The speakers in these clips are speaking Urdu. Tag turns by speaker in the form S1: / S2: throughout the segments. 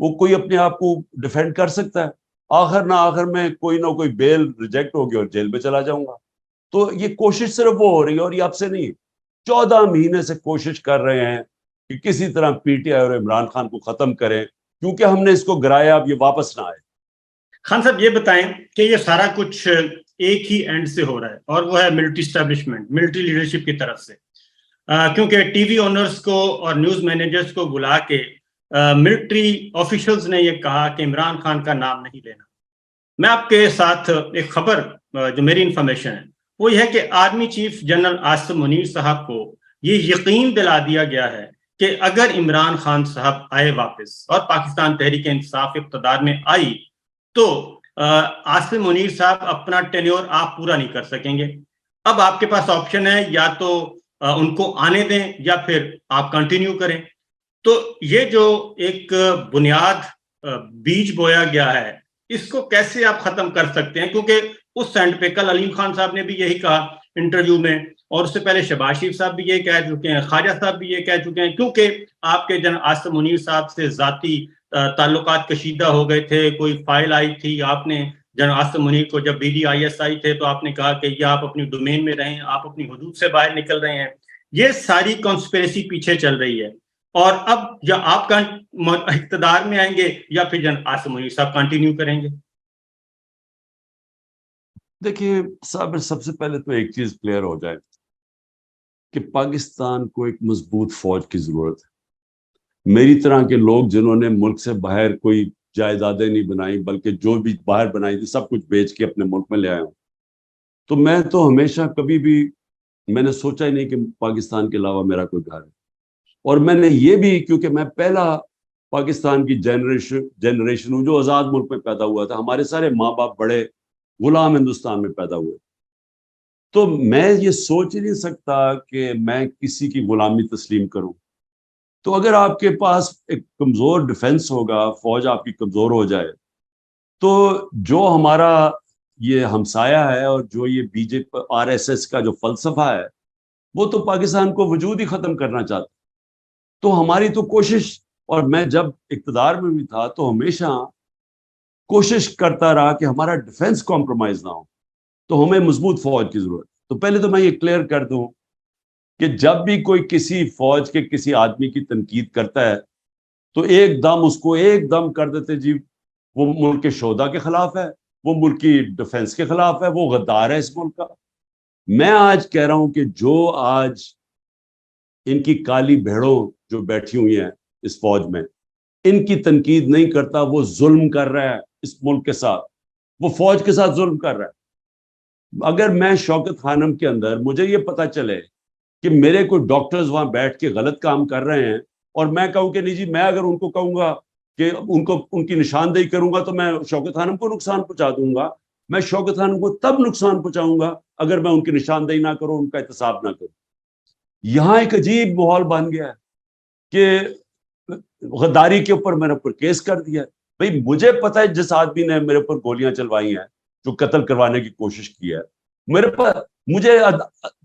S1: وہ کوئی اپنے آپ کو ڈیفینڈ کر سکتا ہے؟ آخر نہ آخر میں کوئی نہ کوئی بیل ریجیکٹ ہوگی اور جیل میں چلا جاؤں گا. تو یہ کوشش صرف وہ ہو رہی ہے اور یہ اب سے نہیں, 14 مہینے سے کوشش کر رہے ہیں کہ کسی طرح پی ٹی آئی اور عمران خان کو ختم کریں, کیونکہ ہم نے اس کو گرایا, اب یہ واپس نہ آئے.
S2: خان صاحب یہ بتائیں کہ یہ سارا کچھ ایک ہی اینڈ سے ہو رہا ہے اور وہ ہے ملٹری اسٹیبلشمنٹ, ملٹری لیڈرشپ کی طرف سے, کیونکہ ٹی وی اونرز کو اور نیوز مینیجرز کو بلا کے ملٹری آفیشلز نے یہ کہا کہ عمران خان کا نام نہیں لینا. میں آپ کے ساتھ ایک خبر جو میری انفارمیشن ہے وہ یہ ہے کہ army chief general Asim Munir صاحب کو یہ یقین دلا دیا گیا ہے کہ اگر عمران خان صاحب آئے واپس اور پاکستان تحریک انصاف اقتدار میں آئی تو عاصم منیر صاحب اپنا ٹینیور آپ پورا نہیں کر سکیں گے. اب آپ کے پاس آپشن ہے, یا تو ان کو آنے دیں یا پھر آپ کنٹینیو کریں. تو یہ جو ایک بنیاد بیج بویا گیا ہے اس کو کیسے آپ ختم کر سکتے ہیں؟ کیونکہ اس سینڈ پہ کل علیم خان صاحب نے بھی یہی کہا انٹرویو میں, اور اس سے پہلے شہباز شریف صاحب بھی یہ کہہ چکے ہیں, خواجہ صاحب بھی یہ کہہ چکے ہیں, کیونکہ آپ کے جنرل عاصم منیر صاحب سے ذاتی تعلقات کشیدہ ہو گئے تھے. کوئی فائل آئی تھی, آپ نے جنرل عاصم منیر کو جب BDIS تھے تو آپ نے کہا کہ یہ آپ اپنی ڈومین میں رہیں, آپ اپنی حدود سے باہر نکل رہے ہیں. یہ ساری کانسپریسی پیچھے چل رہی ہے, اور اب یا آپ کا اقتدار میں آئیں گے یا پھر جنرل عاصم منیر صاحب کنٹینیو کریں گے.
S1: دیکھیے صاحب, سب سے پہلے تو ایک چیز کلیئر ہو جائے کہ پاکستان کو ایک مضبوط فوج کی ضرورت ہے. میری طرح کے لوگ جنہوں نے ملک سے باہر کوئی جائیدادیں نہیں بنائی بلکہ جو بھی باہر بنائی تھی سب کچھ بیچ کے اپنے ملک میں لے آئے ہوں, تو میں تو ہمیشہ کبھی بھی میں نے سوچا ہی نہیں کہ پاکستان کے علاوہ میرا کوئی گھر ہے. اور میں نے یہ بھی, کیونکہ میں پہلا پاکستان کی جنریشن ہوں جو آزاد ملک میں پیدا ہوا تھا, ہمارے سارے ماں باپ بڑے غلام ہندوستان میں پیدا ہوئے, تو میں یہ سوچ ہی نہیں سکتا کہ میں کسی کی غلامی تسلیم کروں. تو اگر آپ کے پاس ایک کمزور ڈیفنس ہوگا, فوج آپ کی کمزور ہو جائے, تو جو ہمارا یہ ہمسایہ ہے اور جو یہ BJP RSS کا جو فلسفہ ہے وہ تو پاکستان کو وجود ہی ختم کرنا چاہتا. تو ہماری تو کوشش, اور میں جب اقتدار میں بھی تھا تو ہمیشہ کوشش کرتا رہا کہ ہمارا ڈیفنس کمپرومائز نہ ہو, تو ہمیں مضبوط فوج کی ضرورت. تو پہلے تو میں یہ کلیئر کر دوں کہ جب بھی کوئی کسی فوج کے کسی آدمی کی تنقید کرتا ہے تو ایک دم اس کو ایک دم کر دیتے جی وہ ملک کے شہدا کے خلاف ہے, وہ ملک کی ڈیفنس کے خلاف ہے, وہ غدار ہے اس ملک کا. میں آج کہہ رہا ہوں کہ جو آج ان کی کالی بھیڑوں جو بیٹھی ہوئی ہیں اس فوج میں, ان کی تنقید نہیں کرتا, وہ ظلم کر رہا ہے اس ملک کے ساتھ, وہ فوج کے ساتھ ظلم کر رہا ہے. اگر میں شوکت خانم کے اندر مجھے یہ پتا چلے کہ میرے کوئی ڈاکٹرز وہاں بیٹھ کے غلط کام کر رہے ہیں اور میں کہوں کہ نہیں جی, میں اگر ان کو کہوں گا کہ ان کی نشاندہی کروں گا تو میں شوکت خانم کو نقصان پہنچا دوں گا. میں شوکت خانم کو تب نقصان پہنچاؤں گا اگر میں ان کی نشاندہی نہ کروں, ان کا احتساب نہ کروں. یہاں ایک عجیب ماحول بن گیا ہے کہ غداری کے اوپر میں نے اوپر کیس کر دیا. بھئی مجھے پتا ہے جس آدمی نے میرے اوپر گولیاں چلوائی ہیں, جو قتل کروانے کی کوشش کی ہے, میرے پاس مجھے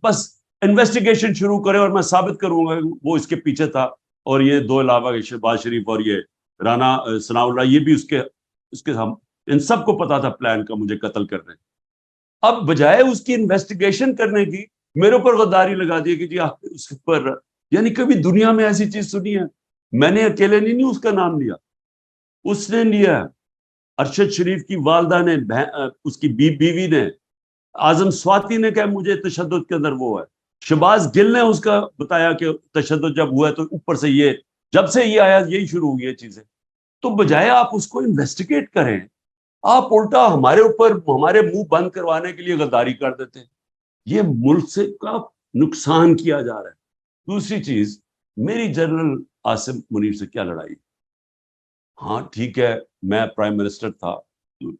S1: بس انویسٹیگیشن شروع کرے اور میں ثابت کروں گا وہ اس کے پیچھے تھا. اور یہ دو علاوہ شہباز شریف اور یہ رانا ثناء اللہ, یہ بھی اس کے ہم ان سب کو پتا تھا پلان کا مجھے قتل کرنے. اب بجائے اس کی انویسٹیگیشن کرنے کی میرے اوپر غداری لگا دی کہ جی آپ اس پر, یعنی کبھی دنیا میں ایسی چیز سنی ہے؟ میں نے اکیلے نہیں اس کا نام لیا, اس نے لیا, ارشد شریف کی والدہ نے, اس کی بیوی نے, اعظم سواتی نے کہا مجھے تشدد کے اندر وہ ہے, شہباز گل نے اس کا بتایا کہ تشدد جب ہوا ہے تو اوپر سے یہ جب سے یہ آیا یہی شروع ہوئی ہے چیزیں. تو بجائے آپ اس کو انویسٹیگیٹ کریں, آپ الٹا ہمارے اوپر ہمارے منہ بند کروانے کے لیے غداری کر دیتے ہیں. یہ ملک سے کا نقصان کیا جا رہا ہے. دوسری چیز, میری جنرل عاصم منیر سے کیا لڑائی؟ ہاں ٹھیک ہے, میں پرائم منسٹر تھا,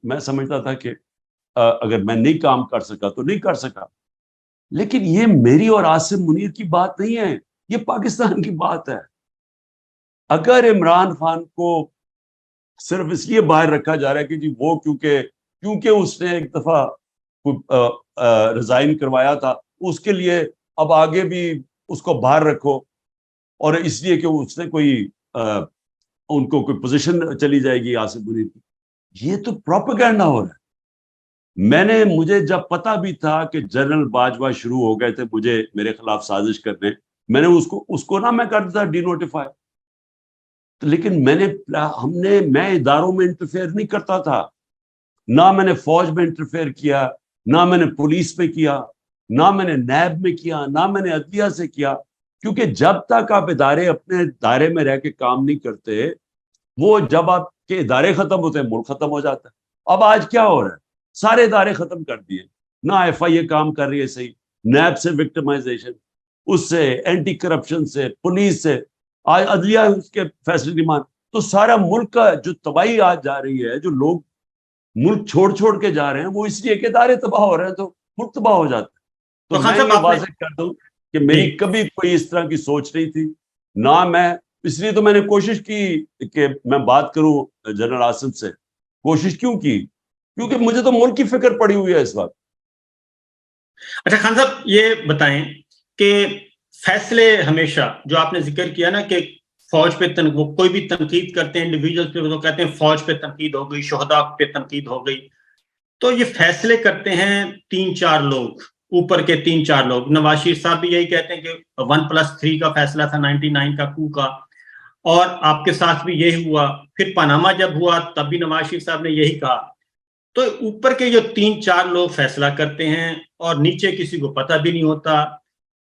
S1: میں سمجھتا تھا کہ اگر میں نہیں کام کر سکا تو نہیں کر سکا, لیکن یہ میری اور عاصم منیر کی بات نہیں ہے, یہ پاکستان کی بات ہے. اگر عمران خان کو صرف اس لیے باہر رکھا جا رہا ہے کہ جی وہ کیونکہ اس نے ایک دفعہ ریزائن کروایا تھا, اس کے لیے اب آگے بھی اس کو باہر رکھو, اور اس لیے کہ اس نے کوئی ان کو کوئی پوزیشن چلی جائے گی آصف منیر کی. یہ تو پروپیگنڈا ہو رہا ہے. مجھے جب پتا بھی تھا کہ جنرل باجوہ شروع ہو گئے تھے میرے خلاف سازش کرنے, میں نے اس کو نہ میں کر دیتا ڈی نوٹیفائی, لیکن میں اداروں میں انٹرفیئر نہیں کرتا تھا, نہ میں نے فوج میں انٹرفیئر کیا, نہ میں نے پولیس میں کیا, نہ میں نے نیب میں کیا, نہ میں نے عدلیہ سے کیا, کیونکہ جب تک آپ ادارے اپنے دائرے میں رہ کے کام نہیں کرتے, وہ جب آپ کے ادارے ختم ہوتے ہیں ملک ختم ہو جاتا ہے. اب آج کیا ہو رہا ہے, سارے ادارے ختم کر دیے, نہ ایف آئی اے کام کر رہی ہے صحیح, نیب سے وکٹمائزیشن, اس سے اینٹی کرپشن سے, پولیس سے, آج عدلیہ اس کے فیصلے نہیں مان. تو سارا ملک کا جو تباہی آج جا رہی ہے, جو لوگ ملک چھوڑ کے جا رہے ہیں, وہ اس لیے کہ ادارے تباہ ہو رہے ہیں, تو ملک تباہ ہو جاتا ہے. تو میں یہ واضح کر دوں کہ میری کبھی کوئی اس طرح کی سوچ نہیں تھی, نہ میں, اس لیے تو میں نے کوشش کی کہ میں بات کروں جنرل عاصم سے. کوشش کیوں کی؟ کیونکہ مجھے تو ملک کی فکر پڑی ہوئی ہے اس وقت.
S2: اچھا خان صاحب یہ بتائیں کہ فیصلے ہمیشہ جو آپ نے ذکر کیا نا کہ فوج پہ کوئی بھی تنقید کرتے ہیں انڈیویجول پہ, تو کہتے ہیں فوج پہ تنقید ہو گئی, شہداء پہ تنقید ہو گئی, تو یہ فیصلے کرتے ہیں 3-4 لوگ, اوپر کے 3-4 لوگ. نواز شریف صاحب بھی یہی کہتے ہیں کہ 1+3 کا فیصلہ تھا 99 کا کو کا, اور آپ کے ساتھ بھی یہی ہوا. پھر پاناما جب ہوا تب بھی نواز شریف صاحب نے یہی کہا. تو اوپر کے جو 3-4 لوگ فیصلہ کرتے ہیں اور نیچے کسی کو پتہ بھی نہیں ہوتا.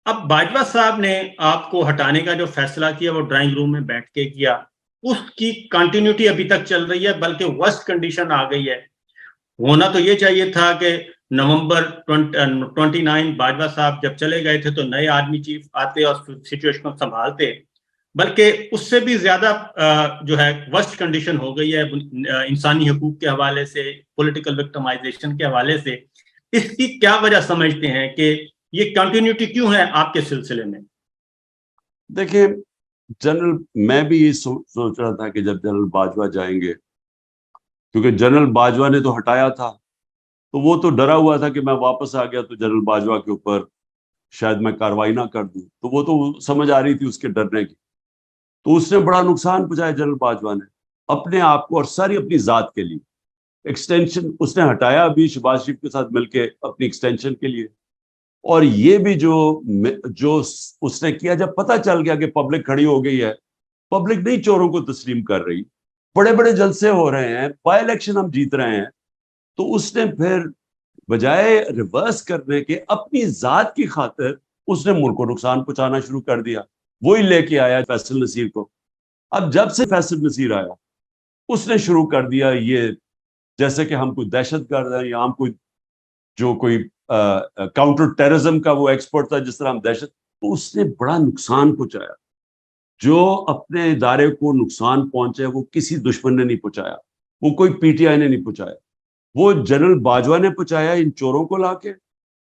S2: اب باجوہ صاحب نے آپ کو ہٹانے کا جو فیصلہ کیا وہ ڈرائنگ روم میں بیٹھ کے کیا, اس کی کنٹینیوٹی ابھی تک چل رہی ہے, بلکہ ورسٹ کنڈیشن آ گئی ہے. ہونا تو یہ چاہیے تھا کہ نومبر 29 باجوہ صاحب جب چلے گئے تھے تو نئے آرمی چیف آتے اور سچویشن کو سنبھالتے, بلکہ اس سے بھی زیادہ جو ہے ورسٹ کنڈیشن ہو گئی ہے انسانی حقوق کے حوالے سے, پولیٹیکل وکٹمائزیشن کے حوالے سے. اس کی کیا وجہ سمجھتے ہیں کہ یہ کنٹینیوٹی کیوں ہے آپ کے سلسلے میں؟
S1: دیکھیں جنرل, میں بھی یہ سوچ رہا تھا کہ جب جنرل باجوہ جائیں گے, کیونکہ جنرل باجوہ نے تو ہٹایا تھا, تو وہ تو ڈرا ہوا تھا کہ میں واپس آ گیا تو جنرل باجوہ کے اوپر شاید میں کاروائی نہ کر دوں, تو وہ تو سمجھ آ رہی تھی اس کے ڈرنے کی. تو اس نے بڑا نقصان پہنچایا جنرل باجوہ نے اپنے آپ کو اور ساری اپنی ذات کے لیے. ایکسٹینشن اس نے ہٹایا ابھی شہباز شریف کے ساتھ مل کے اپنی ایکسٹینشن کے لیے, اور یہ بھی جو اس نے کیا, جب پتہ چل گیا کہ پبلک کھڑی ہو گئی ہے, پبلک نہیں چوروں کو تسلیم کر رہی, بڑے بڑے جلسے ہو رہے ہیں, بائی الیکشن ہم جیت رہے ہیں, تو اس نے پھر بجائے ریورس کرنے کے اپنی ذات کی خاطر اس نے ملک کو نقصان پہنچانا شروع کر دیا. وہی لے کے آیا فیصل نصیر کو. اب جب سے فیصل نصیر آیا, اس نے شروع کر دیا یہ جیسے کہ ہم کوئی دہشت گرد ہیں, یا ہم کوئی کاؤنٹر ٹیررزم کا وہ ایکسپرٹ تھا جس طرح ہم دہشت, تو اس نے بڑا نقصان پہنچایا. جو اپنے ادارے کو نقصان پہنچے وہ کسی دشمن نے نہیں پہنچایا, وہ کوئی پی ٹی آئی نے نہیں پہنچایا, وہ جنرل باجوہ نے پہنچایا ان چوروں کو لا کے.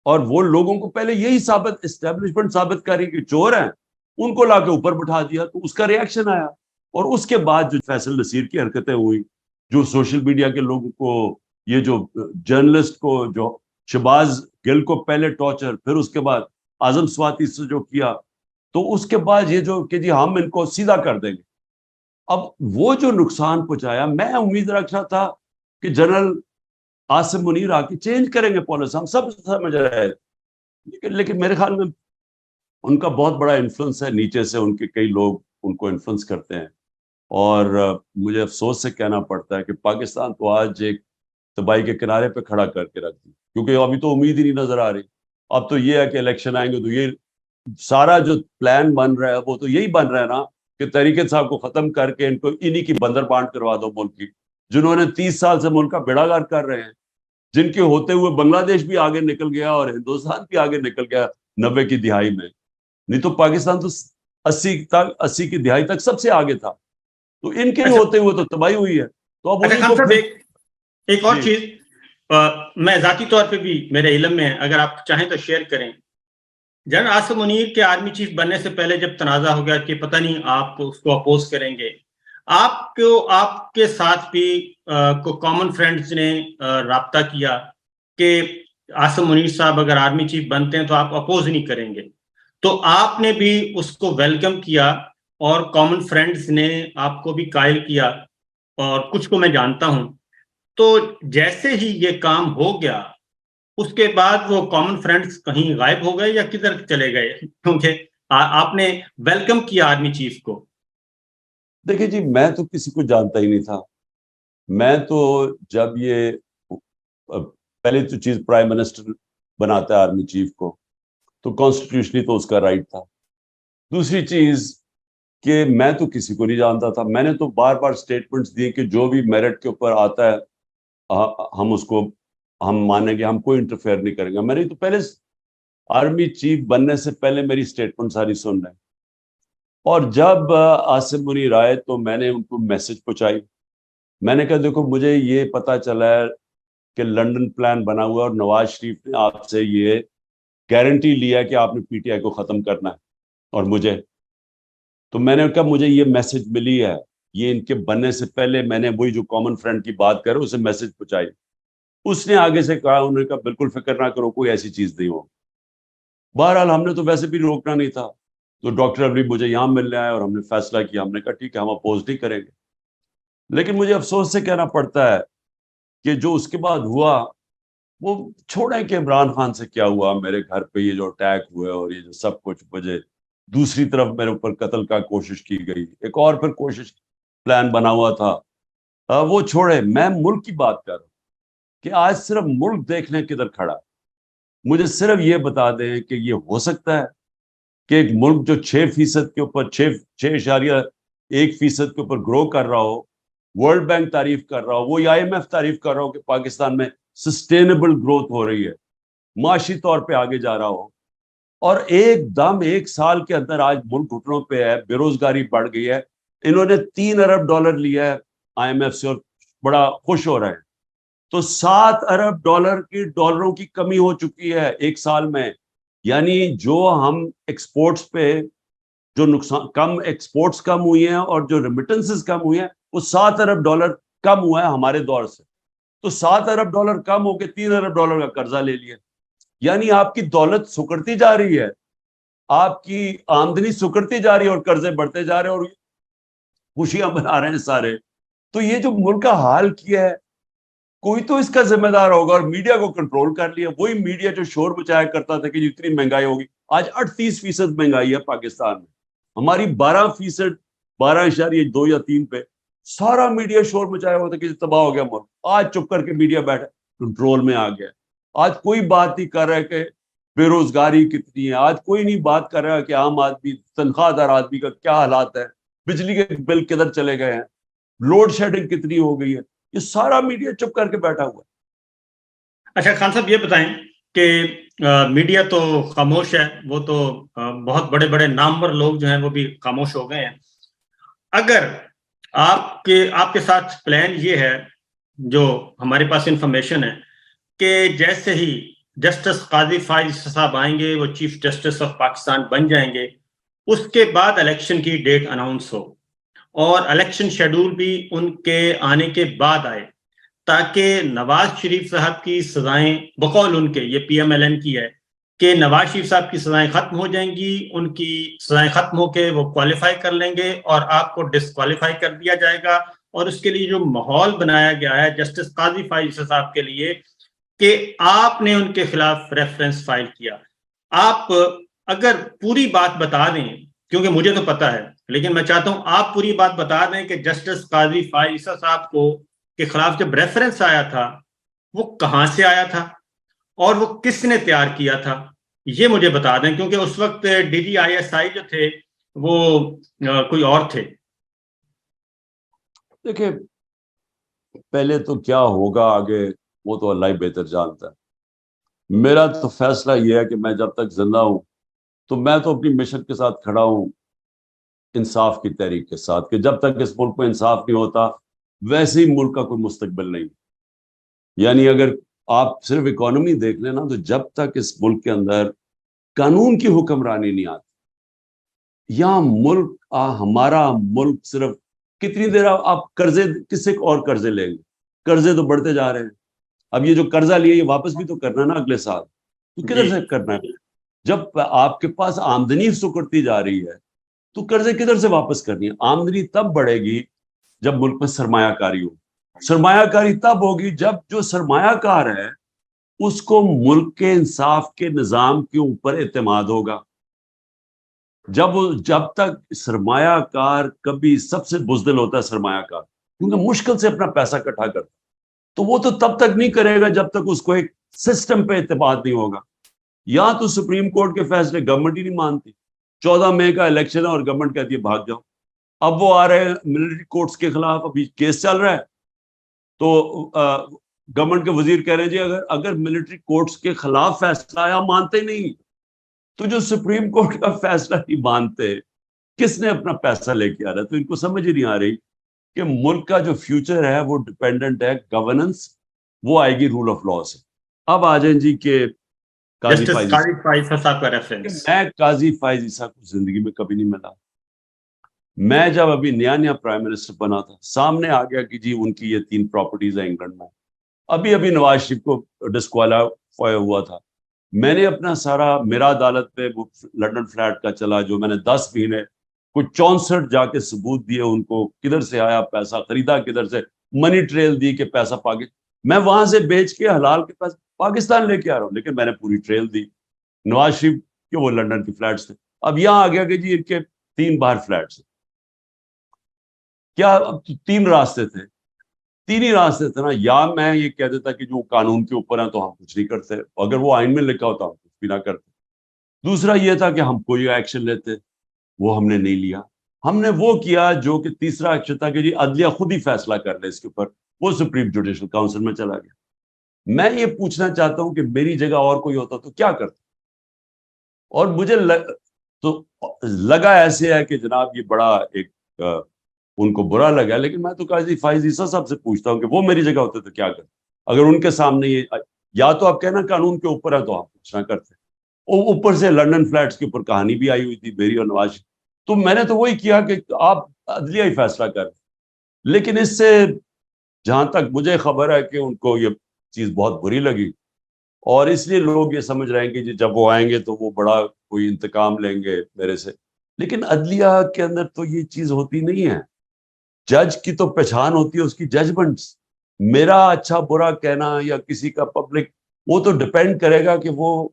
S1: اور وہ لوگوں کو پہلے یہی اسٹیبلشمنٹ ثابت کر رہی کہ چور ہیں, ان کو لا کے اوپر بٹھا دیا, تو اس کا ریئیکشن آیا. اور اس کے بعد جو فیصل نصیر کی حرکتیں ہوئی, جو سوشل میڈیا کے لوگوں کو, یہ جو جرنلسٹ کو, جو شہباز گل کو پہلے ٹارچر, پھر اس کے بعد اعظم سواتی سے جو کیا, تو اس کے بعد یہ جو کہ جی ہم ان کو سیدھا کر دیں گے. اب وہ جو نقصان پہنچایا, میں امید رکھا تھا کہ جنرل عاصم منیر آ کے چینج کریں گے پالیسی, ہم سب سمجھ رہے ہیں, لیکن میرے خیال میں ان کا بہت بڑا انفلوئنس ہے نیچے سے, ان کے کئی لوگ ان کو انفلوئنس کرتے ہیں. اور مجھے افسوس سے کہنا پڑتا ہے کہ پاکستان تو آج ایک تباہی کے کنارے پہ کھڑا کر کے رکھ دی, کیونکہ ابھی تو امید ہی نہیں نظر آ رہی. اب تو یہ ہے کہ الیکشن آئیں گے تو یہ سارا جو پلان بن رہا ہے وہ تو یہی بن رہا ہے نا کہ تحریک صاحب کو ختم کر کے ان کو انہی کی بندر بانٹ کروا دو ملک کی, جنہوں نے 30 سال سے ملک کا بیڑا گرک کر رہے ہیں, جن کے ہوتے ہوئے بنگلہ دیش بھی آگے نکل گیا اور ہندوستان بھی آگے نکل گیا 90 کی دہائی میں. نہیں تو پاکستان تو 80 کی دہائی تک سب سے آگے تھا, تو ان کے ہوتے ہوئے تو تباہی ہوئی ہے. تو اب
S2: ایک اور چیز میں ذاتی طور پہ بھی میرے علم میں ہے, اگر آپ چاہیں تو شیئر کریں. جنرل عاصم منیر کے آرمی چیف بننے سے پہلے جب تنازع ہو گیا کہ پتہ نہیں آپ اس کو اپوز کریں گے, آپ کے ساتھ بھی کو کامن فرینڈز نے رابطہ کیا کہ عاصم منیر صاحب اگر آرمی چیف بنتے ہیں تو آپ اپوز نہیں کریں گے, تو آپ نے بھی اس کو ویلکم کیا اور کامن فرینڈز نے آپ کو بھی قائل کیا اور کچھ کو میں جانتا ہوں. تو جیسے ہی یہ کام ہو گیا اس کے بعد وہ کامن فرینڈز کہیں غائب ہو گئے یا کدھر چلے گئے؟ کیونکہ آپ نے ویلکم کیا آرمی چیف کو.
S1: دیکھیے جی، میں تو کسی کو جانتا ہی نہیں تھا. میں تو جب یہ پہلے تو چیز پرائم منسٹر بناتا ہے آرمی چیف کو تو کانسٹیٹیوشنلی تو اس کا رائٹ تھا. دوسری چیز کہ میں تو کسی کو نہیں جانتا تھا. میں نے تو بار بار سٹیٹمنٹس دیے کہ جو بھی میرٹ کے اوپر آتا ہے ہم اس کو ہم مانیں گے, ہم کوئی انٹرفیئر نہیں کریں گے. میں نے تو پہلے آرمی چیف بننے سے پہلے میری سٹیٹمنٹ ساری سن رہے ہیں. اور جب عاصم منیر آئے تو میں نے ان کو میسج پہنچائی. میں نے کہا دیکھو مجھے یہ پتا چلا ہے کہ لنڈن پلان بنا ہوا اور نواز شریف نے آپ سے یہ گارنٹی لیا کہ آپ نے پی ٹی آئی کو ختم کرنا ہے اور مجھے. تو میں نے کہا مجھے یہ میسج ملی ہے, یہ ان کے بننے سے پہلے میں نے وہی جو کامن فرینڈ کی بات کر اسے میسج پہنچائی. اس نے آگے سے کہا, انہوں نے کہا بالکل فکر نہ کرو, کوئی ایسی چیز نہیں ہو. بہرحال ہم نے تو ویسے بھی روکنا نہیں تھا. تو ڈاکٹر ابھی مجھے یہاں ملنے آئے اور ہم نے فیصلہ کیا, ہم نے کہا ٹھیک ہے ہم اپوز نہیں کریں گے. لیکن مجھے افسوس سے کہنا پڑتا ہے کہ جو اس کے بعد ہوا وہ چھوڑیں کہ عمران خان سے کیا ہوا, میرے گھر پہ یہ جو اٹیک ہوئے اور یہ جو سب کچھ مجھے دوسری طرف میرے اوپر قتل کا کوشش کی گئی, ایک اور پھر کوشش پلان بنا ہوا تھا, وہ چھوڑے. میں ملک کی بات کر رہا ہوں کہ آج صرف ملک دیکھنے کدھر کھڑا. مجھے صرف یہ بتا دیں کہ یہ ہو سکتا ہے کہ ایک ملک جو 6% کے اوپر 6.1% کے اوپر گرو کر رہا ہو, ورلڈ بینک تعریف کر رہا ہو, وہ IMF تعریف کر رہا ہو کہ پاکستان میں سسٹینیبل گروتھ ہو رہی ہے, معاشی طور پہ آگے جا رہا ہو, اور ایک دم 1 سال کے اندر آج ملک گھٹنوں پہ ہے, بے روزگاری بڑھ گئی ہے. انہوں نے $3 ارب لیا ہے IMF سے اور بڑا خوش ہو رہے ہیں. تو $7 ارب کی ڈالروں کی کمی ہو چکی ہے 1 سال میں. یعنی جو ہم ایکسپورٹس پہ جو نقصان کم, ایکسپورٹس کم ہوئی ہیں اور جو ریمیٹنسز کم ہوئی ہیں, وہ $7 ارب کم ہوا ہے ہمارے دور سے. تو $7 ارب کم ہو کے $3 ارب کا قرضہ لے لیا. یعنی آپ کی دولت سکڑتی جا رہی ہے, آپ کی آمدنی سکڑتی جا رہی ہے اور قرضے بڑھتے جا رہے ہیں اور خوشیاں منا رہے ہیں سارے. تو یہ جو ملک کا حال کیا ہے, کوئی تو اس کا ذمہ دار ہوگا, اور میڈیا کو کنٹرول کر لیا. وہی میڈیا جو شور مچایا کرتا تھا کہ جتنی مہنگائی ہوگی, آج 38% مہنگائی ہے پاکستان میں, ہماری 12%, 12.2 یا 3 پہ. سارا میڈیا شور مچایا ہوا تھا کہ تباہ ہو گیا ملک. آج چپ کر کے میڈیا بیٹھا کنٹرول میں آ گیا. آج کوئی بات نہیں کر رہا ہے کہ بے روزگاری کتنی ہے, آج کوئی نہیں بات کر رہا ہے کہ عام آدمی, تنخواہ دار آدمی کا کیا حالات ہے, بجلی کے بل کدھر چلے گئے ہیں, لوڈ شیڈنگ کتنی ہو گئی ہے. یہ سارا میڈیا چپ کر کے بیٹھا ہوا ہے.
S2: اچھا خان صاحب یہ بتائیں کہ میڈیا تو خاموش ہے, وہ تو بہت بڑے بڑے نامور لوگ جو ہیں وہ بھی خاموش ہو گئے ہیں. اگر آپ کے ساتھ پلان یہ ہے, جو ہمارے پاس انفارمیشن ہے, کہ جیسے ہی جسٹس قاضی فائز صاحب آئیں گے, وہ چیف جسٹس آف پاکستان بن جائیں گے, اس کے بعد الیکشن کی ڈیٹ اناؤنس ہو اور الیکشن شیڈول بھی ان کے آنے کے بعد آئے, تاکہ نواز شریف صاحب کی سزائیں, بقول ان کے, یہ PMLN کی ہے, کہ نواز شریف صاحب کی سزائیں ختم ہو جائیں گی, ان کی سزائیں ختم ہو کے وہ کوالیفائی کر لیں گے اور آپ کو ڈسکوالیفائی کر دیا جائے گا. اور اس کے لیے جو ماحول بنایا گیا ہے جسٹس قاضی فائز صاحب کے لیے کہ آپ نے ان کے خلاف ریفرنس فائل کیا, آپ اگر پوری بات بتا دیں, کیونکہ مجھے تو پتا ہے لیکن میں چاہتا ہوں آپ پوری بات بتا دیں کہ جسٹس قاضی فائز صاحب کو کے خلاف جب ریفرنس آیا تھا وہ کہاں سے آیا تھا اور وہ کس نے تیار کیا تھا, یہ مجھے بتا دیں, کیونکہ اس وقت DGISI جو تھے وہ کوئی اور تھے.
S1: دیکھیں پہلے تو کیا ہوگا آگے وہ تو اللہ ہی بہتر جانتا ہے. میرا تو فیصلہ یہ ہے کہ میں جب تک زندہ ہوں تو میں تو اپنی مشن کے ساتھ کھڑا ہوں, انصاف کی تحریک کے ساتھ, کہ جب تک اس ملک میں انصاف نہیں ہوتا ویسے ہی ملک کا کوئی مستقبل نہیں. یعنی اگر آپ صرف اکانومی دیکھ لیں نا, تو جب تک اس ملک کے اندر قانون کی حکمرانی نہیں آتی, یا ملک ہمارا ملک صرف کتنی دیر آپ قرضے کس سے اور قرضے لیں گے, قرضے تو بڑھتے جا رہے ہیں. اب یہ جو قرضہ لیا یہ واپس بھی تو کرنا ہے نا اگلے سال, تو کدھر سے کرنا ہے؟ جب آپ کے پاس آمدنی سکڑتی جا رہی ہے تو قرضے کدھر سے واپس کرنی ہے؟ آمدنی تب بڑھے گی جب ملک میں سرمایہ کاری ہو. سرمایہ کاری تب ہوگی جب جو سرمایہ کار ہے اس کو ملک کے انصاف کے نظام کے اوپر اعتماد ہوگا. جب تک سرمایہ کار کبھی سب سے بزدل ہوتا ہے سرمایہ کار، کیونکہ مشکل سے اپنا پیسہ اکٹھا کرتا، تو وہ تو تب تک نہیں کرے گا جب تک اس کو ایک سسٹم پہ اعتماد نہیں ہوگا. یا تو سپریم کورٹ کے فیصلے گورنمنٹ ہی نہیں مانتی. 14 مئی کا الیکشن ہے اور گورنمنٹ کہتی ہے بھاگ جاؤ. اب وہ آ رہے ہیں ملٹری کورٹس کے خلاف، ابھی کیس چل رہا ہے. تو گورنمنٹ کے وزیر کہہ رہے ہیں جی اگر ملٹری کورٹس کے خلاف فیصلہ آیا مانتے نہیں. تو جو سپریم کورٹ کا فیصلہ نہیں مانتے، کس نے اپنا پیسہ لے کے آ رہا ہے؟ تو ان کو سمجھ ہی نہیں آ رہی کہ ملک کا جو فیوچر ہے وہ ڈپینڈنٹ ہے گورننس، وہ آئے گی رول آف لا سے. اب آ جائیں جی کہ قاضی فائز عیسیٰ. میں قاضی فائز عیسیٰ کو زندگی میں کبھی نہیں ملا. میں جب ابھی نیا پرائم منسٹر بنا تھا، سامنے آ گیا کہ جی ان کی یہ 3 پراپرٹیز ہیں انگلینڈ میں. ابھی نواز شریف کو ڈسکوالیفائی ہوا تھا. میں نے اپنا سارا میرا عدالت پہ وہ لنڈن فلیٹ کا چلا جو میں نے 10 مہینے کوئی 64 جا کے ثبوت دیے ان کو، کدھر سے آیا پیسہ، خریدا کدھر سے، منی ٹریل دی کہ پیسہ میں وہاں سے بیچ کے حلال کے پیسے پاکستان لے کے آ رہا ہوں. لیکن میں نے پوری ٹریل دی. نواز شریف کے وہ لنڈن کے فلیٹس تھے. اب یہاں آ گیا کہ جی ان کے 3 باہر فلیٹس ہیں. کیا 3 راستے تھے، 3 ہی راستے تھے نا. یا میں یہ کہہ دیتا کہ جو قانون کے اوپر ہیں تو ہم کچھ نہیں کرتے، اگر وہ آئین میں لکھا ہوتا ہم کچھ بھی نہ کرتے. دوسرا یہ تھا کہ ہم کوئی ایکشن لیتے، وہ ہم نے نہیں لیا. ہم نے وہ کیا جو کہ تیسرا ایکشن تھا کہ جی عدلیہ خود ہی فیصلہ کر لے اس کے اوپر. وہ سپریم جوڈیشل کاؤنسل میں چلا گیا. میں یہ پوچھنا چاہتا ہوں کہ میری جگہ اور کوئی ہوتا تو کیا کرتا؟ اور مجھے تو لگا ایسے ہے کہ جناب یہ بڑا ایک ان کو برا لگا. لیکن میں تو قاضی فائز عیسیٰ صاحب سے پوچھتا ہوں کہ وہ میری جگہ ہوتے تو کیا کرتے؟ اگر ان کے سامنے یہ، یا تو آپ کہنا قانون کے اوپر ہے تو آپ کچھ نہ کرتے. اوپر سے لنڈن فلیٹس کے اوپر کہانی بھی آئی ہوئی تھی میری اور نواز. تو میں نے تو وہی کیا کہ آپ عدلیہ ہی فیصلہ کر. لیکن اس سے جہاں تک مجھے خبر ہے کہ ان کو یہ چیز بہت بری لگی، اور اس لیے لوگ یہ سمجھ رہے ہیں کہ جب وہ آئیں گے تو وہ بڑا کوئی انتقام لیں گے میرے سے. لیکن عدلیہ کے اندر تو یہ چیز ہوتی نہیں ہے. جج کی تو پہچان ہوتی ہے اس کی ججمنٹس. میرا اچھا برا کہنا یا کسی کا پبلک، وہ تو ڈپینڈ کرے گا کہ وہ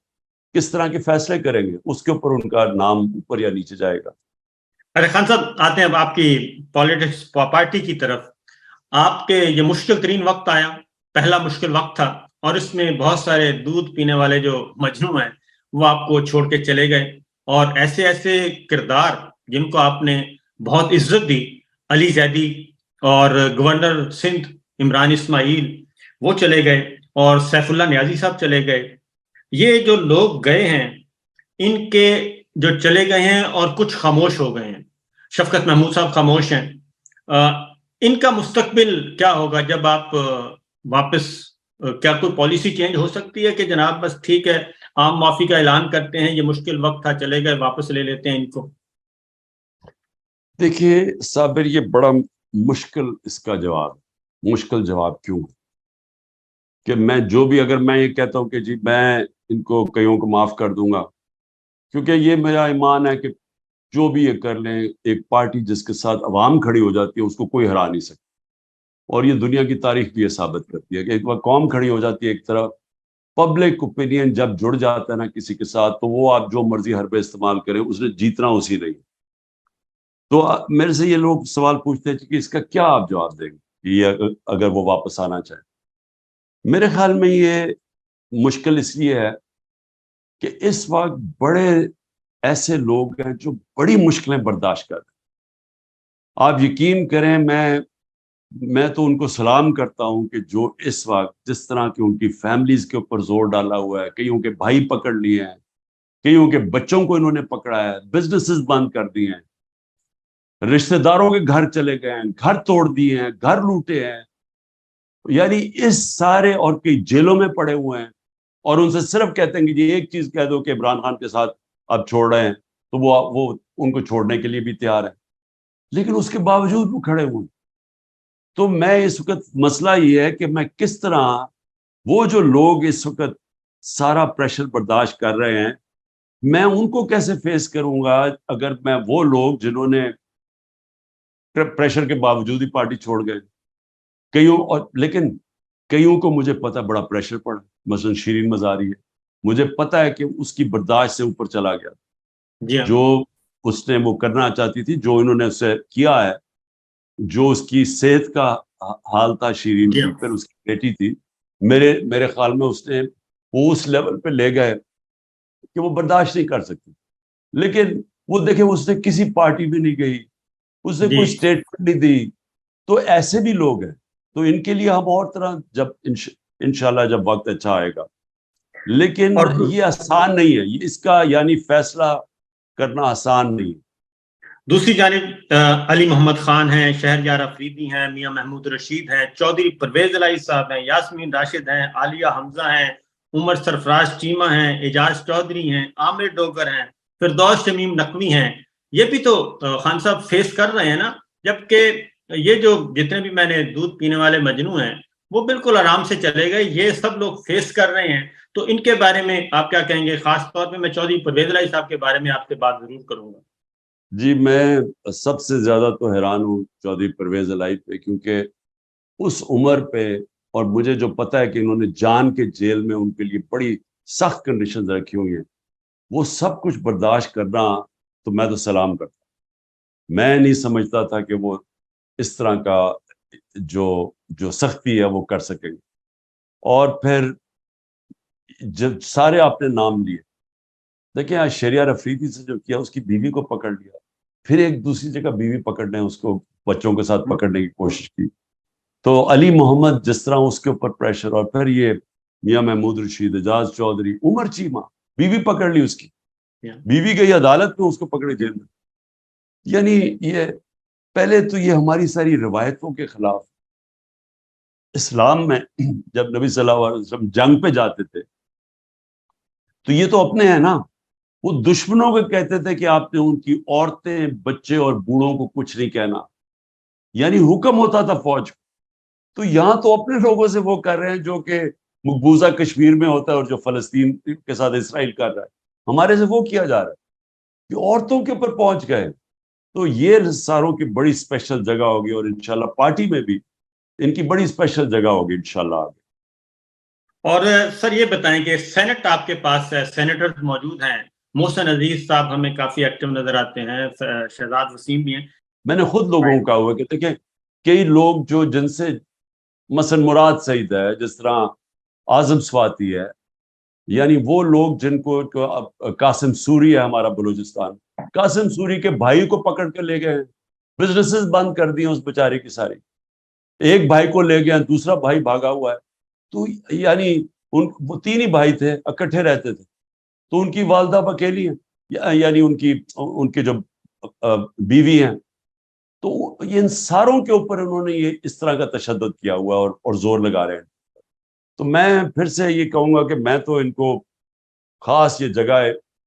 S1: کس طرح کے فیصلے کریں گے، اس کے اوپر ان کا نام اوپر یا نیچے جائے گا.
S2: ارے خان صاحب، آتے ہیں اب آپ کی پالیٹکس پارٹی کی طرف. آپ کے یہ مشکل ترین وقت آیا، پہلا مشکل وقت تھا، اور اس میں بہت سارے دودھ پینے والے جو مجنوں ہیں وہ آپ کو چھوڑ کے چلے گئے، اور ایسے ایسے کردار جن کو آپ نے بہت عزت دی، علی زیدی اور گورنر سندھ عمران اسماعیل، وہ چلے گئے، اور سیف اللہ نیازی صاحب چلے گئے. یہ جو لوگ گئے ہیں ان کے جو چلے گئے ہیں اور کچھ خاموش ہو گئے ہیں. شفقت محمود صاحب خاموش ہیں. ان کا مستقبل کیا ہوگا جب آپ واپس؟ کیا کوئی پالیسی چینج ہو سکتی ہے کہ جناب بس ٹھیک ہے عام معافی کا اعلان کرتے ہیں، یہ مشکل وقت تھا، چلے گئے، واپس لے لیتے ہیں ان کو؟
S1: دیکھیے صابر، یہ بڑا مشکل اس کا جواب. مشکل جواب کیوں کہ میں جو بھی، اگر میں یہ کہتا ہوں کہ جی میں ان کو کئیوں کو معاف کر دوں گا، کیونکہ یہ میرا ایمان ہے کہ جو بھی یہ کر لیں، ایک پارٹی جس کے ساتھ عوام کھڑی ہو جاتی ہے اس کو کوئی ہرا نہیں سکتا. اور یہ دنیا کی تاریخ بھی یہ ثابت کرتی ہے کہ ایک بار قوم کھڑی ہو جاتی ہے ایک طرف، پبلک اوپینین جب جڑ جاتا ہے نا کسی کے ساتھ، تو وہ آپ جو مرضی حربے استعمال کریں، اس نے جیتنا اسی نہیں. تو میرے سے یہ لوگ سوال پوچھتے ہیں کہ اس کا کیا آپ جواب دیں گے یہ اگر وہ واپس آنا چاہے. میرے خیال میں یہ مشکل اس لیے ہے کہ اس وقت بڑے ایسے لوگ ہیں جو بڑی مشکلیں برداشت کر رہے ہیں. آپ یقین کریں، میں تو ان کو سلام کرتا ہوں کہ جو اس وقت جس طرح کی ان کی فیملیز کے اوپر زور ڈالا ہوا ہے، کئیوں کے بھائی پکڑ لیے ہیں، کئیوں کے بچوں کو انہوں نے پکڑا ہے، بزنسز بند کر دیے ہیں، رشتہ داروں کے گھر چلے گئے ہیں، گھر توڑ دیے ہیں، گھر لوٹے ہیں. یعنی اس سارے، اور کئی جیلوں میں پڑے ہوئے ہیں، اور ان سے صرف کہتے ہیں کہ جی ایک چیز کہہ دو کہ عمران خان کے ساتھ اب چھوڑ رہے ہیں، تو وہ ان کو چھوڑنے کے لیے بھی تیار ہے. لیکن اس کے باوجود وہ کھڑے ہوئے. تو میں اس وقت مسئلہ یہ ہے کہ میں کس طرح وہ جو لوگ اس وقت سارا پریشر برداشت کر رہے ہیں، میں ان کو کیسے فیس کروں گا اگر میں وہ لوگ جنہوں نے پریشر کے باوجود ہی پارٹی چھوڑ گئے لیکن کئیوں کو مجھے پتا بڑا پریشر پڑا، مثلا شیرین مزاری ہے، مجھے پتا ہے کہ اس کی برداشت سے اوپر چلا گیا،
S2: جی ہاں،
S1: جو اس نے وہ کرنا چاہتی تھی، جو انہوں نے اسے کیا ہے، جو اس کی صحت کا حال تھا شیرین
S2: جی
S1: کی،
S2: ہاں،
S1: پھر اس کی بیٹی تھی، میرے خیال میں اس نے وہ اس لیول پہ لے گئے کہ وہ برداشت نہیں کر سکتی. لیکن وہ دیکھیں اس نے کسی پارٹی میں نہیں گئی، اس نے
S2: جی
S1: کوئی اسٹیٹمنٹ نہیں دی. تو ایسے بھی لوگ ہیں، تو ان کے لیے ہم اور طرح جب انشاءاللہ جب وقت اچھا آئے گا. لیکن
S2: اور
S1: یہ آسان نہیں ہے، اس کا یعنی فیصلہ کرنا آسان نہیں ہے.
S2: دوسری جانب علی محمد خان ہیں، شہریار افریدی ہیں، میاں محمود رشید ہیں، چودھری پرویز الہی صاحب ہیں، یاسمین راشد ہیں، عالیہ حمزہ ہیں، عمر سرفراز چیمہ ہیں، اعجاز چودھری ہیں، عامر ڈوگر ہیں، فردوس شمیم نقوی ہیں. یہ بھی تو خان صاحب فیس کر رہے ہیں نا، جبکہ یہ جو جتنے بھی میں نے دودھ پینے والے مجنو ہیں وہ بالکل آرام سے چلے گئے، یہ سب لوگ فیس کر رہے ہیں. تو ان کے بارے میں آپ کیا کہیں گے؟ خاص طور پہ میں چودھری پرویز الہی صاحب کے بارے میں آپ سے بات ضرور کروں گا.
S1: جی میں سب سے زیادہ تو حیران ہوں چودھری پرویز الہی پہ، کیونکہ اس عمر پہ، اور مجھے جو پتا ہے کہ انہوں نے جان کے جیل میں ان کے لیے بڑی سخت کنڈیشنز رکھی ہوئی ہیں، وہ سب کچھ برداشت کرنا، تو میں تو سلام کرتا. میں نہیں سمجھتا تھا کہ وہ اس طرح کا جو سختی ہے وہ کر سکیں گے. اور پھر جب سارے آپ نے نام لیے، دیکھیں آج شہریار افریدی سے جو کیا، اس کی بیوی کو پکڑ لیا، پھر ایک دوسری جگہ بیوی پکڑنے، اس کو بچوں کے ساتھ پکڑنے کی کوشش کی. تو علی محمد جس طرح اس کے اوپر پریشر، اور پھر یہ میاں محمود رشید، اعجاز چودھری، عمر چیمہ، بیوی پکڑ لی اس کی، بیوی گئی عدالت میں، اس کو پکڑے جیل میں. یعنی یہ پہلے تو یہ ہماری ساری روایتوں کے خلاف. اسلام میں جب نبی صلی اللہ علیہ وسلم جنگ پہ جاتے تھے تو یہ تو اپنے ہیں نا، وہ دشمنوں کو کہتے تھے کہ آپ نے ان کی عورتیں، بچے اور بوڑھوں کو کچھ نہیں کہنا، یعنی حکم ہوتا تھا فوج کو. تو یہاں تو اپنے لوگوں سے وہ کر رہے ہیں جو کہ مقبوضہ کشمیر میں ہوتا ہے اور جو فلسطین کے ساتھ اسرائیل کر رہا ہے، ہمارے سے وہ کیا جا رہا ہے کہ عورتوں کے اوپر پہنچ گئے. تو یہ ساروں کی بڑی اسپیشل جگہ ہوگی، اور انشاءاللہ پارٹی میں بھی ان کی بڑی اسپیشل جگہ ہوگی انشاءاللہ آگے.
S2: اور سر یہ بتائیں کہ سینٹ آپ کے پاس ہے، سینیٹر موجود ہیں، محسن عزیز صاحب ہمیں کافی ایکٹیو نظر آتے ہیں، شہزاد وسیم بھی ہیں.
S1: میں نے خود لوگوں کو کہا ہوا کہ دیکھیں کئی لوگ جو جن سے مثلا مراد سعید ہے، جس طرح اعظم سواتی ہے، یعنی وہ لوگ جن کو قاسم سوری ہے ہمارا بلوچستان، قاسم سوری کے بھائی کو پکڑ کر لے گئے، بزنسز بند کر دیے اس بیچارے کی ساری. ایک بھائی کو لے گئے، دوسرا بھائی بھاگا ہوا ہے. تو یعنی وہ تین ہی بھائی تھے، اکٹھے رہتے تھے، تو ان کی والدہ اکیلی ہیں، یعنی ان کے جو بیوی ہیں. تو ان ساروں کے اوپر انہوں نے یہ اس طرح کا تشدد کیا ہوا ہے اور زور لگا رہے ہیں. تو میں پھر سے یہ کہوں گا کہ میں تو ان کو خاص یہ جگہ